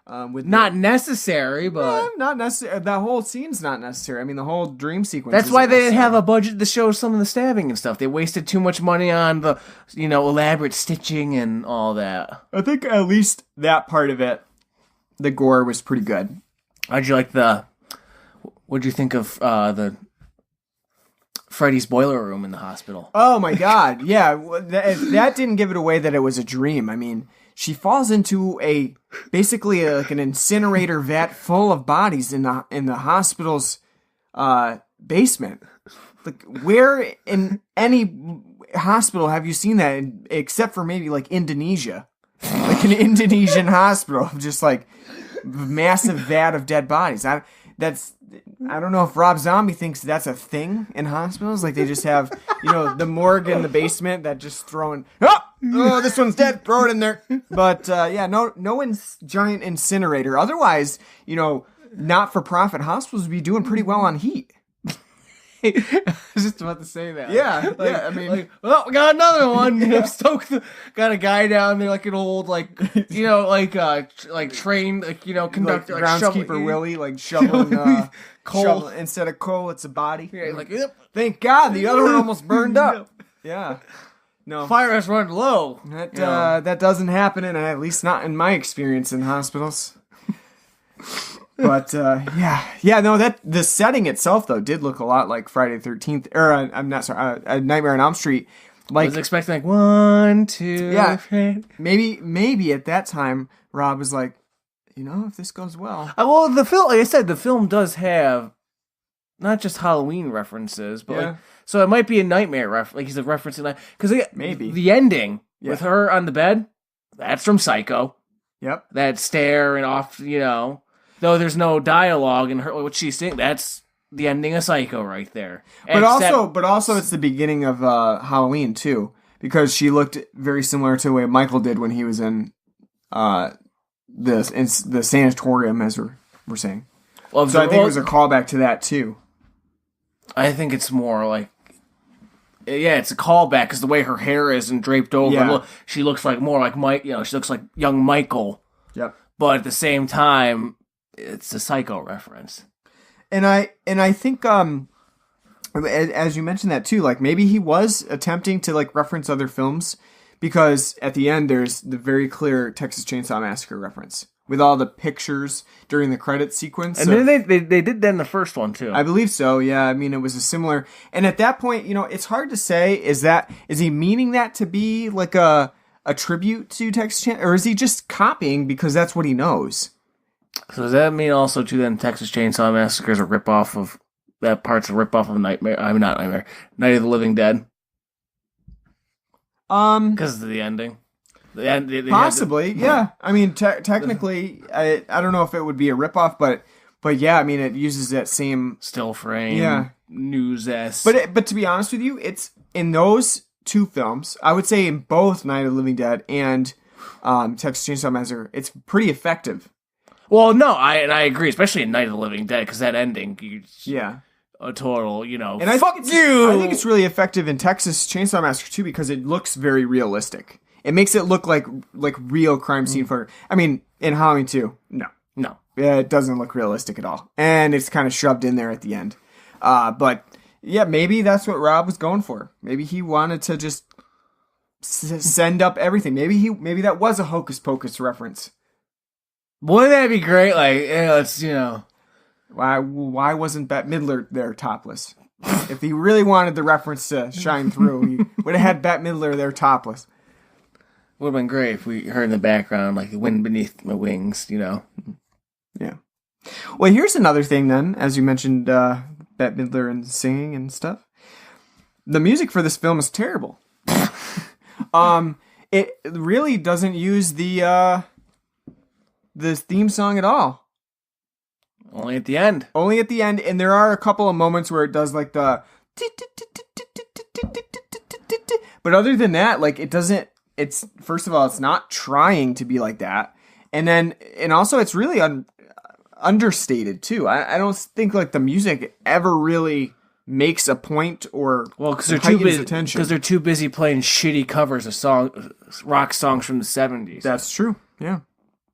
Not necessary, but not necessary. That whole scene's not necessary. I mean, the whole dream sequence. That's why they didn't have a budget to show some of the stabbing and stuff. They wasted too much money on the elaborate stitching and all that. I think at least that part of it, the gore was pretty good. How'd you like what'd you think of the Freddy's boiler room in the hospital? Oh my god, yeah. That didn't give it away that it was a dream. I mean, she falls into basically like an incinerator vat full of bodies in the hospital's basement. Like, where in any hospital have you seen that except for maybe like Indonesia? Like an Indonesian hospital, just like massive vat of dead bodies. I don't know if Rob Zombie thinks that's a thing in hospitals. Like they just have, the morgue in the basement that just throwing, oh, this one's dead, throw it in there. But no giant incinerator. Otherwise, not-for-profit hospitals would be doing pretty well on heat. I was just about to say that. Yeah, I mean, we got another one. Got a guy down there, like an old, like trained, conductor, like groundskeeper Willie, like shoveling coal. Instead of coal, it's a body. Yeah, thank God, the other one almost burned up. Yeah, no, fire has run low. That doesn't happen, and at least not in my experience in hospitals. But that the setting itself though did look a lot like Friday the 13th, or I'm not sorry, Nightmare on Elm Street. Like, I was expecting like 1, 2, 3. Maybe at that time Rob was like, if this goes well. Well, the film, like I said, the film does have not just Halloween references, but Yeah. like, so it might be a nightmare like he's referencing that because Maybe. the ending with her on the bed, that's from Psycho. Yep. That stare and off, though there's no dialogue in her what she's saying. That's the ending of Psycho right there. But also, it's the beginning of Halloween too, because she looked very similar to the way Michael did when he was in the sanatorium, as we're saying. Well, so I think it was a callback to that too. I think it's more like, it's a callback because the way her hair is and draped over, she looks like more like Mike. She looks like young Michael. Yep. But at the same time, it's a Psycho reference. And I think as you mentioned that too, like maybe he was attempting to like reference other films, because at the end there's the very clear Texas Chainsaw Massacre reference with all the pictures during the credits sequence. And then they did that in the first one too. I believe so. Yeah, I mean it was a similar. And at that point, it's hard to say is he meaning that to be like a tribute to Texas Chainsaw, or is he just copying because that's what he knows? So does that mean also too then Texas Chainsaw Massacre is a ripoff of that part's a ripoff of Nightmare? I mean not Nightmare, Night of the Living Dead. Because of the ending. Possibly, yeah. I mean, technically, I don't know if it would be a ripoff, but yeah, I mean, it uses that same still frame, news-esque. But to be honest with you, it's in those two films. I would say in both Night of the Living Dead and Texas Chainsaw Massacre, it's pretty effective. Well, no, I agree, especially in Night of the Living Dead, because that ending, a total, and fuck you. I think it's really effective in Texas Chainsaw Massacre too, because it looks very realistic. It makes it look like real crime scene footage. I mean, in Halloween 2, no. Yeah, it doesn't look realistic at all. And it's kind of shoved in there at the end. But, yeah, maybe that's what Rob was going for. Maybe he wanted to just send up everything. Maybe that was a Hocus Pocus reference. Wouldn't that be great? Like, it's, Why wasn't Bette Midler there topless? If he really wanted the reference to shine through, he would have had Bette Midler there topless. Would have been great if we heard in the background, like, the wind beneath my wings, Yeah. Well, here's another thing then, as you mentioned Bette Midler and singing and stuff. The music for this film is terrible. It really doesn't use the theme song at all. Only at the end, and there are a couple of moments where it does like the... But other than that, like, it doesn't... It's, first of all, it's not trying to be like that. And also it's really understated too. I don't think like the music ever really makes a point or because they're too busy playing shitty covers of rock songs from the 70s. That's true. Yeah.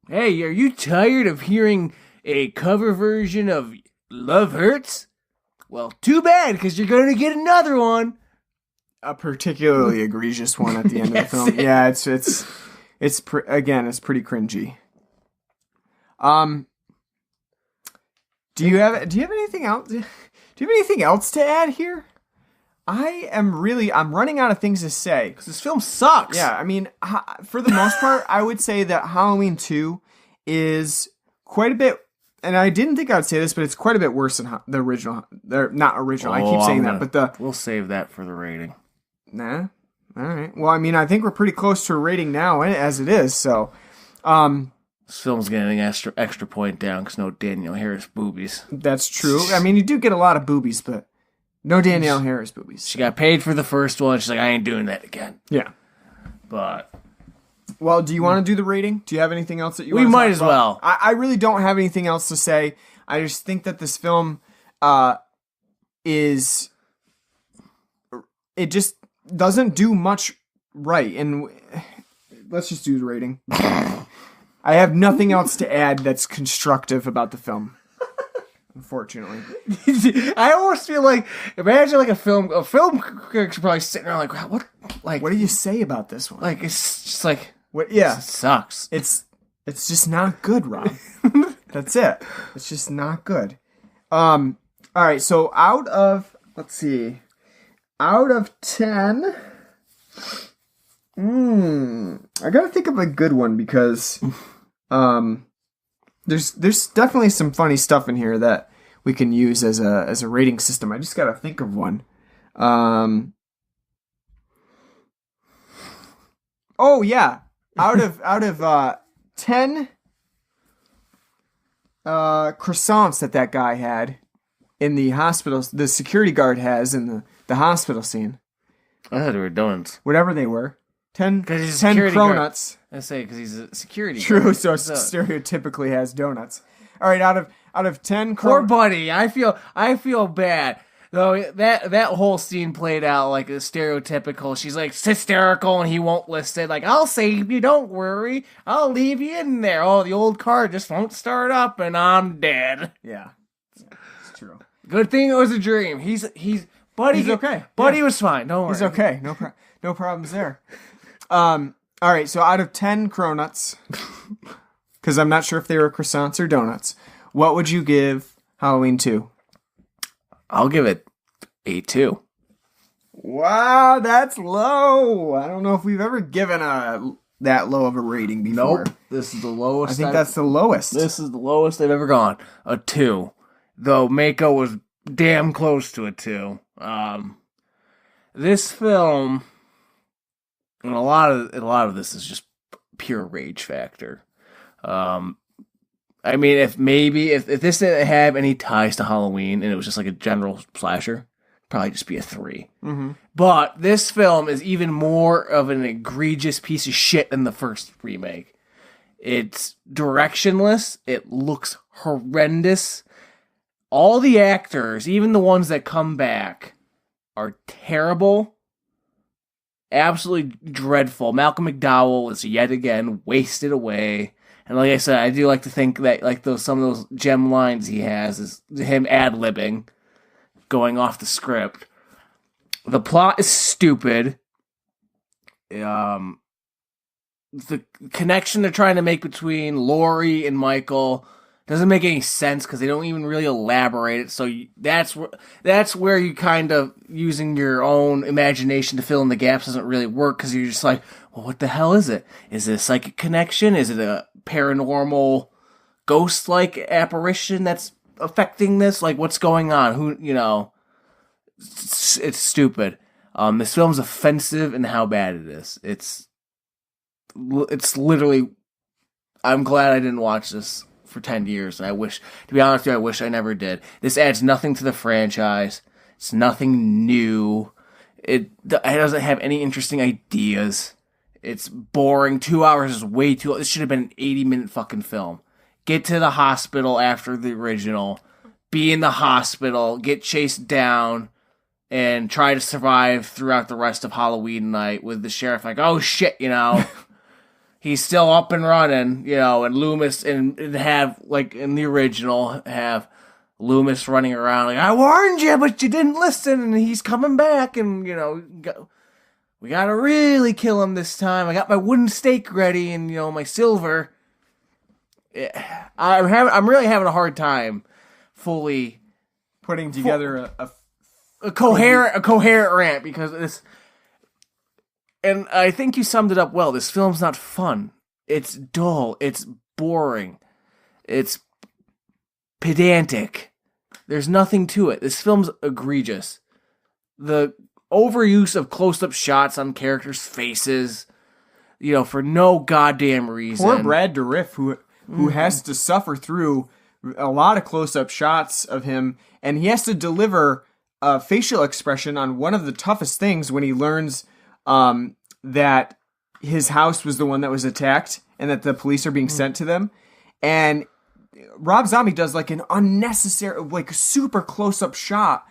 Hey, are you tired of hearing a cover version of Love Hurts? Well, too bad, because you're going to get another one. A particularly egregious one at the end of the film. Yeah, it's pretty cringy. Do you have anything else? Do you have anything else to add here? I'm running out of things to say because this film sucks. Yeah, I mean, for the most part, I would say that Halloween 2 is quite a bit. And I didn't think I would say this, but it's quite a bit worse than the original. They're not original. I keep saying that, but we'll save that for the rating. Nah. All right. Well, I mean, I think we're pretty close to a rating now as it is. So, this film's getting an extra point down because no Danielle Harris boobies. That's true. I mean, you do get a lot of boobies, but no Danielle Harris boobies. She got paid for the first one. She's like, I ain't doing that again. Yeah. But... Well, do you want to do the rating? Do you have anything else that you want to talk about? We might as well. I really don't have anything else to say. I just think that this film is... It just doesn't do much right. And let's just do the rating. I have nothing else to add that's constructive about the film. Unfortunately. I almost feel like, imagine like a film critic's probably sitting there like, what do you say about this one? Like, it's just like... Yeah. It sucks. It's just not good, Rob. That's it. It's just not good. All right. So out of 10, I gotta think of a good one because, there's definitely some funny stuff in here that we can use as a rating system. I just gotta think of one. Oh yeah, out of 10 croissants that guy had in the hospital, the security guard has in the hospital scene. I thought they were donuts. Whatever they were. 10 cronuts. Guard. I say because he's a security True, guard. so stereotypically has donuts. All right, out of 10 Poor buddy, I feel bad. Though that whole scene played out like a stereotypical. She's like hysterical and he won't listen. Like, I'll save you, don't worry. I'll leave you in there. Oh, the old car just won't start up and I'm dead. Yeah, it's true. Good thing it was a dream. He's okay. Buddy was fine. Don't worry. He's okay. No problems there. All right, so out of 10 cronuts, because I'm not sure if they were croissants or donuts, what would you give Halloween 2? I'll give it 8-2. Wow, that's low. I don't know if we've ever given that low of a rating before. Nope. This is the lowest. I think that's the lowest. This is the lowest I've ever gone. A 2. Though Mako was damn close to a 2. This film, and a lot of this is just pure rage factor. I mean, if this didn't have any ties to Halloween and it was just like a general slasher, it'd probably just be a 3. Mm-hmm. But this film is even more of an egregious piece of shit than the first remake. It's directionless. It looks horrendous. All the actors, even the ones that come back, are terrible. Absolutely dreadful. Malcolm McDowell is yet again wasted away. And like I said, I do like to think that like some of those gem lines he has is him ad-libbing, going off the script. The plot is stupid. The connection they're trying to make between Laurie and Michael doesn't make any sense because they don't even really elaborate it. So that's where you kind of using your own imagination to fill in the gaps doesn't really work because you're just like, well, what the hell is it? Is it a psychic connection? Is it a paranormal ghost-like apparition that's affecting this? Like, what's going on? It's stupid. This film's offensive in how bad it is. It's literally, I'm glad I didn't watch this for 10 years, and to be honest with you, I wish I never did. This adds nothing to the franchise. It's nothing new. It doesn't have any interesting ideas. It's boring. 2 hours is way too long. This should have been an 80-minute fucking film. Get to the hospital after the original. Be in the hospital. Get chased down. And try to survive throughout the rest of Halloween night with the sheriff like, oh shit, he's still up and running, and Loomis, and have, like, in the original, have Loomis running around like, I warned you, but you didn't listen, and he's coming back, and, we gotta really kill him this time. I got my wooden stake ready, and, my silver. I'm really having a hard time fully putting together a coherent rant because this. And I think you summed it up well. This film's not fun. It's dull. It's boring. It's pedantic. There's nothing to it. This film's egregious. The overuse of close-up shots on characters' faces, for no goddamn reason. Poor Brad Dourif, who has to suffer through a lot of close-up shots of him, and he has to deliver a facial expression on one of the toughest things when he learns that his house was the one that was attacked and that the police are being sent to them. And Rob Zombie does like an unnecessary, like super close-up shot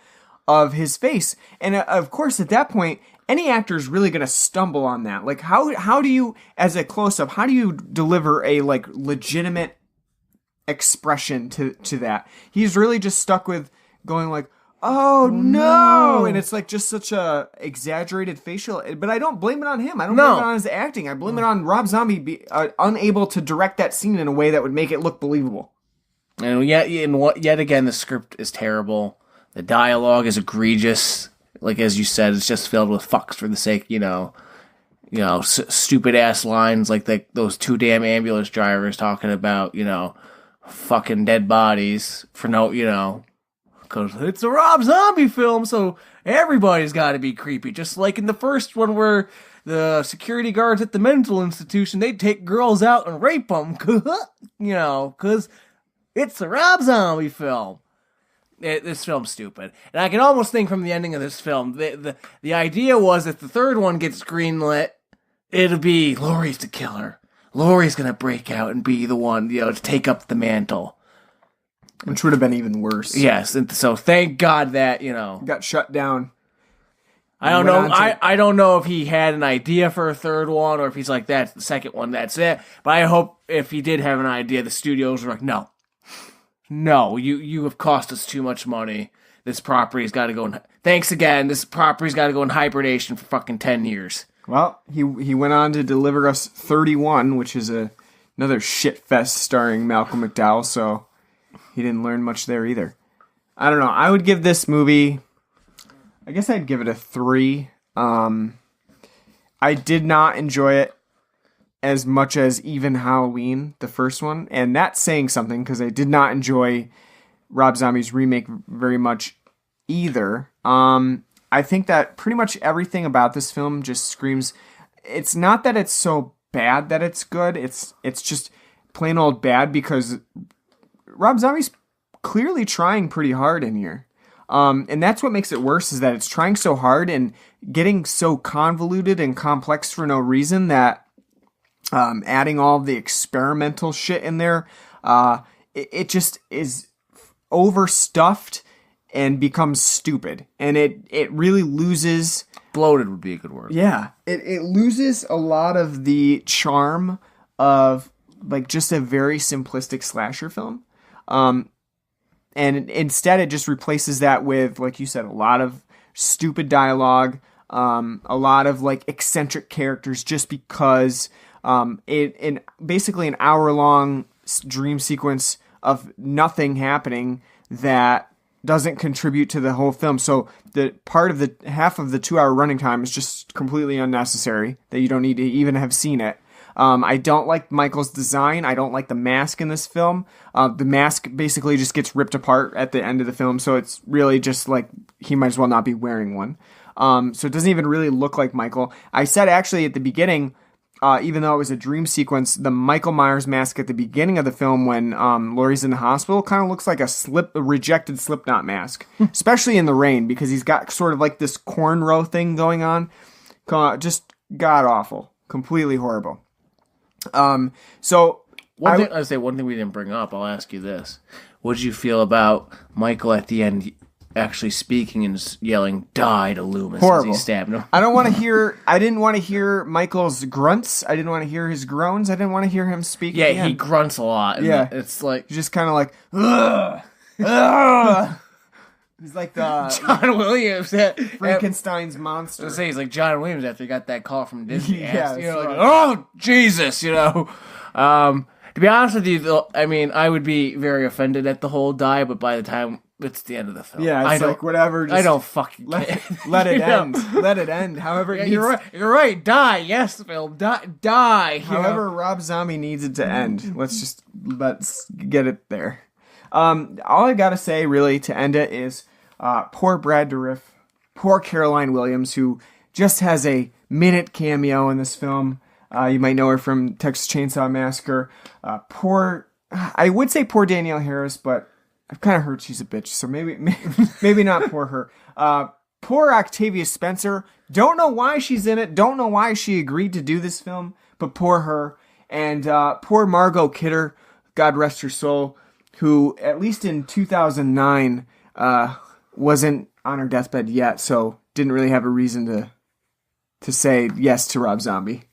of his face. And of course, at that point, any actor is really going to stumble on that. Like, how do you, as a close-up, how do you deliver a like legitimate expression to that? He's really just stuck with going like, oh no! And it's like just such a exaggerated facial. But I don't blame it on him. I don't blame it on his acting. I blame it on Rob Zombie unable to direct that scene in a way that would make it look believable. And yet again, the script is terrible. The dialogue is egregious. Like as you said, it's just filled with fucks for the sake, stupid ass lines like those two damn ambulance drivers talking about, fucking dead bodies for no, because it's a Rob Zombie film, so everybody's got to be creepy. Just like in the first one where the security guards at the mental institution, they take girls out and rape them, because it's a Rob Zombie film. This film's stupid. And I can almost think from the ending of this film, the idea was if the third one gets greenlit, it'll be Laurie's the killer. Laurie's gonna break out and be the one, to take up the mantle. Which would have been even worse. Yes, and so thank God that, got shut down. I don't know. I don't know if he had an idea for a third one or if he's like, that's the second one, that's it. But I hope if he did have an idea, the studios were like, no, you have cost us too much money. This property's got to go thanks again. This property's got to go in hibernation for fucking 10 years. Well, he went on to deliver us 31, which is another shit fest starring Malcolm McDowell, so he didn't learn much there either. I don't know. I would give this movie, I guess I'd give it a 3. I did not enjoy it as much as even Halloween, the first one, and that's saying something because I did not enjoy Rob Zombie's remake very much either. I think that pretty much everything about this film just screams, it's not that it's so bad that it's good, it's just plain old bad because Rob Zombie's clearly trying pretty hard in here. And that's what makes it worse, is that it's trying so hard and getting so convoluted and complex for no reason that adding all of the experimental shit in there, it just is overstuffed and becomes stupid. And it really loses... Bloated would be a good word. Yeah. It loses a lot of the charm of like just a very simplistic slasher film. And instead it just replaces that with, like you said, a lot of stupid dialogue, a lot of like eccentric characters just because in basically an hour-long dream sequence of nothing happening that doesn't contribute to the whole film. So the part of the half of the 2-hour running time is just completely unnecessary, that you don't need to even have seen it. I don't like Michael's design. I don't like the mask in this film. The mask basically just gets ripped apart at the end of the film, so it's really just like he might as well not be wearing one. So it doesn't even really look like Michael. I said actually at the beginning, even though it was a dream sequence, the Michael Myers mask at the beginning of the film when Laurie's in the hospital kind of looks like a rejected Slipknot mask, especially in the rain, because he's got sort of like this cornrow thing going on. Just god-awful. Completely horrible. So... One thing we didn't bring up, I'll ask you this. What did you feel about Michael at the end actually speaking and yelling "die" to Loomis horrible. As he stabbed him? I didn't want to hear Michael's grunts. I didn't want to hear his groans. I didn't want to hear him speak. Yeah, he grunts a lot. Yeah. It's like... He's just kind of like, ugh, ugh. He's like the John Williams at Frankenstein's monster. I was say he's like John Williams after he got that call from Disney. Yeah, like, oh Jesus, To be honest with you, though, I mean, I would be very offended at the whole die, but by the time it's the end of the film, yeah, it's like whatever. Just I don't fucking let it end. Let it end. However, you're right. Die, yes, film. Die. However, Rob Zombie needs it to end. Let's get it there. All I gotta say, really, to end it is, poor Brad Dourif, poor Caroline Williams, who just has a minute cameo in this film. You might know her from Texas Chainsaw Massacre. I would say poor Danielle Harris, but I've kind of heard she's a bitch, so maybe not poor her. Poor Octavia Spencer. Don't know why she's in it. Don't know why she agreed to do this film, but poor her. And poor Margot Kidder, God rest her soul, who at least in 2009 wasn't on her deathbed yet, so didn't really have a reason to say yes to Rob Zombie.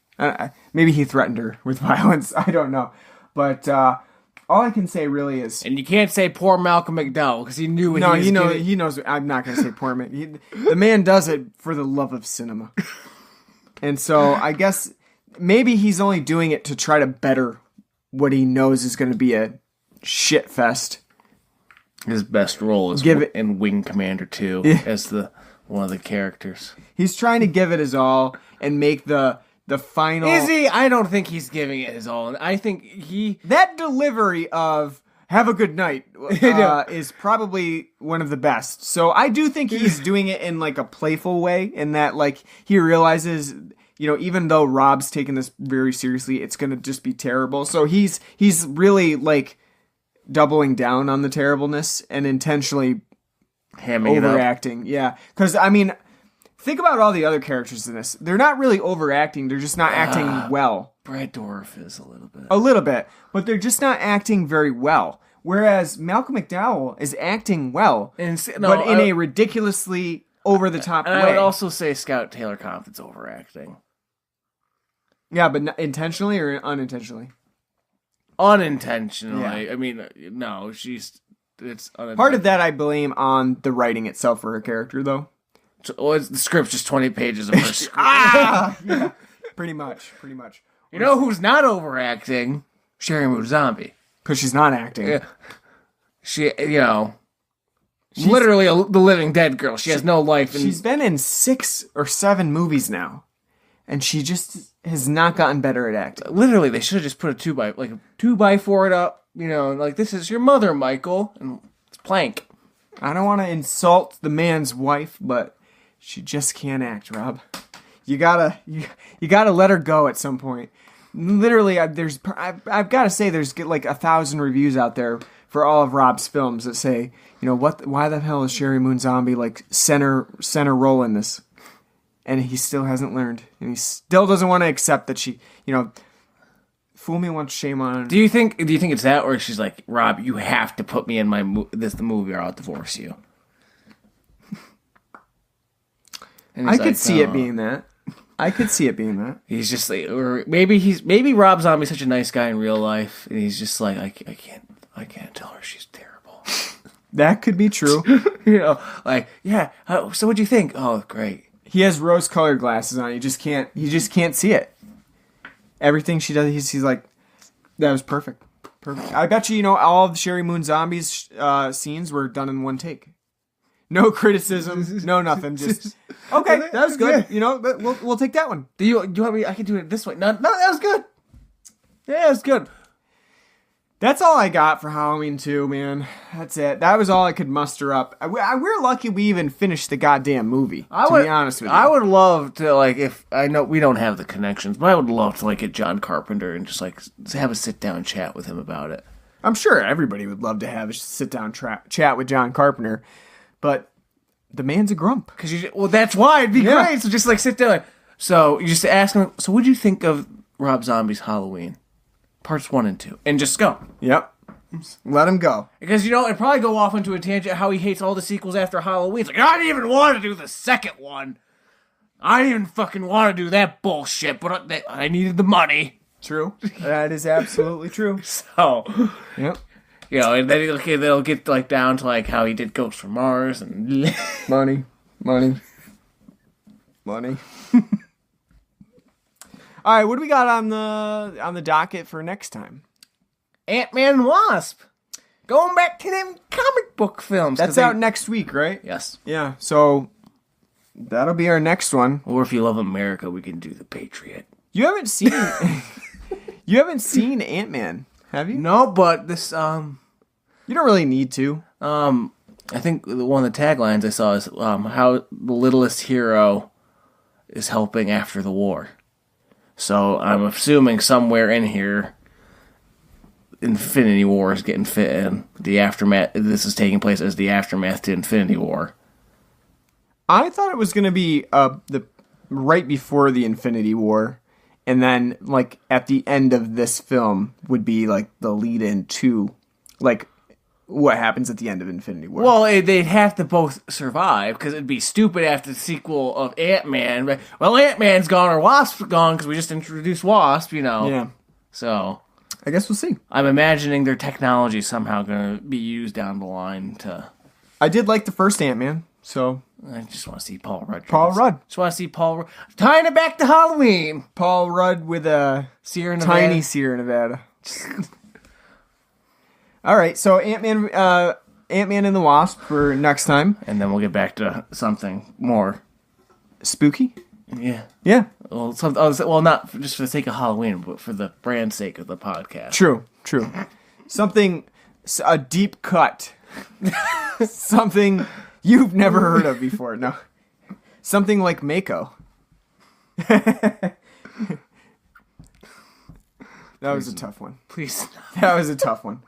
Maybe he threatened her with violence. I don't know. But all I can say really is... And you can't say poor Malcolm McDowell, because he knew what he was doing. He knows... I'm not going to say poor man. The man does it for the love of cinema. And so I guess maybe he's only doing it to try to better what he knows is going to be a shit fest. His best role is in Wing Commander 2 as one of the characters. He's trying to give it his all and make the final... Is he? I don't think he's giving it his all. I think that delivery of "Have a good night" is probably one of the best. So I do think he's doing it in like a playful way, in that like he realizes, even though Rob's taking this very seriously, it's gonna just be terrible. So he's really like doubling down on the terribleness and intentionally hamming it up. overacting. Yeah, because I mean, think about all the other characters in this. They're not really overacting. They're just not acting well. Brad Dourif is a little bit. A little bit, but they're just not acting very well. Whereas Malcolm McDowell is acting well, but in a ridiculously over-the-top way. I would also say Scout Taylor-Compton's overacting. Yeah, but intentionally or unintentionally? Unintentionally. Yeah. I mean, no, it's unintentional. Part of that I blame on the writing itself for her character, though. The script's just 20 pages of her script. Yeah, pretty much. You know who's not overacting? Sheri Moon Zombie. Because she's not acting. Yeah. She, she's literally the living dead girl. She has no life. She's been in 6 or 7 movies now. And she just has not gotten better at acting. Literally, they should have just put a 2x4 it up. Like, this is your mother, Michael. And it's Plank. I don't want to insult the man's wife, but she just can't act, Rob. You gotta let her go at some point. Literally, I've got to say, there's like 1,000 reviews out there for all of Rob's films that say, why the hell is Sheri Moon Zombie like center role in this? And he still hasn't learned, and he still doesn't want to accept that she, fool me once, shame on. Do you think it's that, or she's like, Rob, you have to put me in the movie, or I'll divorce you? I could see it being that. He's just like, or maybe Rob Zombie's such a nice guy in real life, and he's just like, I can't tell her she's terrible. That could be true. Yeah. So what'd you think? Oh, great. He has rose-colored glasses on. He just can't see it. Everything she does, he's like, that was perfect. I bet you, all of Sheri Moon Zombie's scenes were done in one take. No criticism, no nothing. Just okay, that was good. We'll take that one. Do you want me? I can do it this way. No, that was good. Yeah, it was good. That's all I got for Halloween 2, man. That's it. That was all I could muster up. We're lucky we even finished the goddamn movie. To be honest with you, I would love to if I know we don't have the connections, but I would love to get John Carpenter and just have a sit down chat with him about it. I'm sure everybody would love to have a sit down chat with John Carpenter. But the man's a grump. That's why it'd be great. So just sit down. So you just ask him. So what do you think of Rob Zombie's Halloween, parts 1 and 2, and just go. Yep. Let him go. Because it'd probably go off into a tangent how he hates all the sequels after Halloween. It's like, I didn't even want to do the second one. I didn't even fucking want to do that bullshit, but I needed the money. True. That is absolutely true. So. Yep. And then they'll get down to how he did Ghost from Mars and money. All right, what do we got on the docket for next time? Ant-Man and Wasp. Going back to them comic book films. That's out next week, right? Yes. Yeah. So that'll be our next one. Or if you love America, we can do The Patriot. You haven't seen Ant-Man. Have you? No, but this, you don't really need to. I think one of the taglines I saw is, how the littlest hero is helping after the war. So I'm assuming somewhere in here, Infinity War is getting fit in. The aftermath, this is taking place as the aftermath to Infinity War. I thought it was going to be, right before the Infinity War. And then, at the end of this film would be, the lead-in to, what happens at the end of Infinity War. Well, they'd have to both survive, because it'd be stupid after the sequel of Ant-Man. Well, Ant-Man's gone, or Wasp's gone, because we just introduced Wasp, Yeah. So. I guess we'll see. I'm imagining their technology is somehow going to be used down the line to... I did like the first Ant-Man, so... I just want to see Paul Rudd. Just want to see Paul Rudd. Tying it back to Halloween. Paul Rudd with a tiny Sierra Nevada. All right, so Ant-Man and the Wasp for next time. And then we'll get back to something more... spooky? Yeah. Yeah. Well, not just for the sake of Halloween, but for the brand's sake of the podcast. True. Something a deep cut. Something you've never heard of before. No. Something like Mako. That was a tough one. Please. That was a tough one.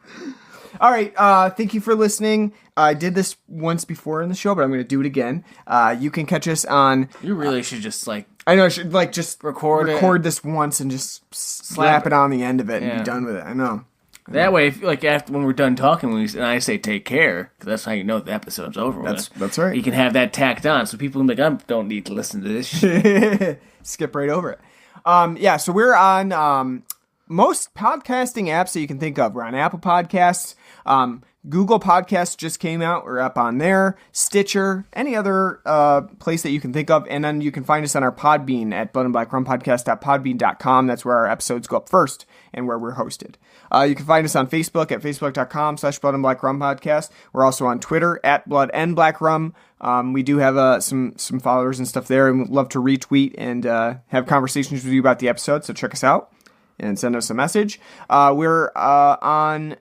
All right. Thank you for listening. I did this once before in the show, but I'm going to do it again. You can catch us on... You really should just, like... I know, I should, like, just record this once and just slap it on the end of it and be done with it. I know. That way, if, like, after when we're done talking, and I say take care, because that's how you know the episode's over. That's right. You can have that tacked on, so people can be like, I don't need to listen to this shit. Skip right over it. So we're on most podcasting apps that you can think of. We're on Apple Podcasts. Google Podcasts just came out. We're up on there. Stitcher, any other place that you can think of. And then you can find us on our Podbean at bloodandblackrumpodcast.podbean.com. That's where our episodes go up first and where we're hosted. You can find us on Facebook at facebook.com/bloodandblackrumpodcast. We're also on Twitter at bloodandblackrum. We do have some followers and stuff there, and we'd love to retweet and have conversations with you about the episode. So check us out and send us a message. We're on...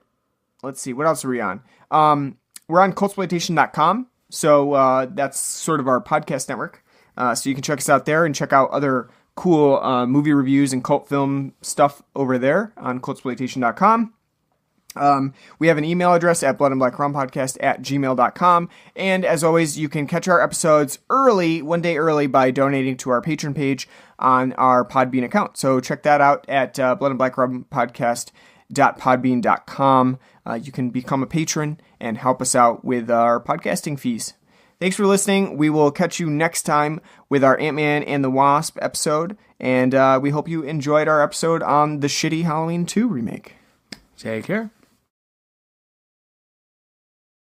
Let's see, what else are we on? We're on cultsploitation.com, so that's sort of our podcast network. So you can check us out there and check out other cool movie reviews and cult film stuff over there on cultsploitation.com. We have an email address at bloodandblackrumpodcast@gmail.com. And as always, you can catch our episodes early, one day early, by donating to our Patreon page on our Podbean account. So check that out at bloodandblackrumpodcast.podbean.com. You can become a patron and help us out with our podcasting fees. Thanks for listening. We will catch you next time with our Ant-Man and the Wasp episode. And we hope you enjoyed our episode on the shitty Halloween 2 remake. Take care.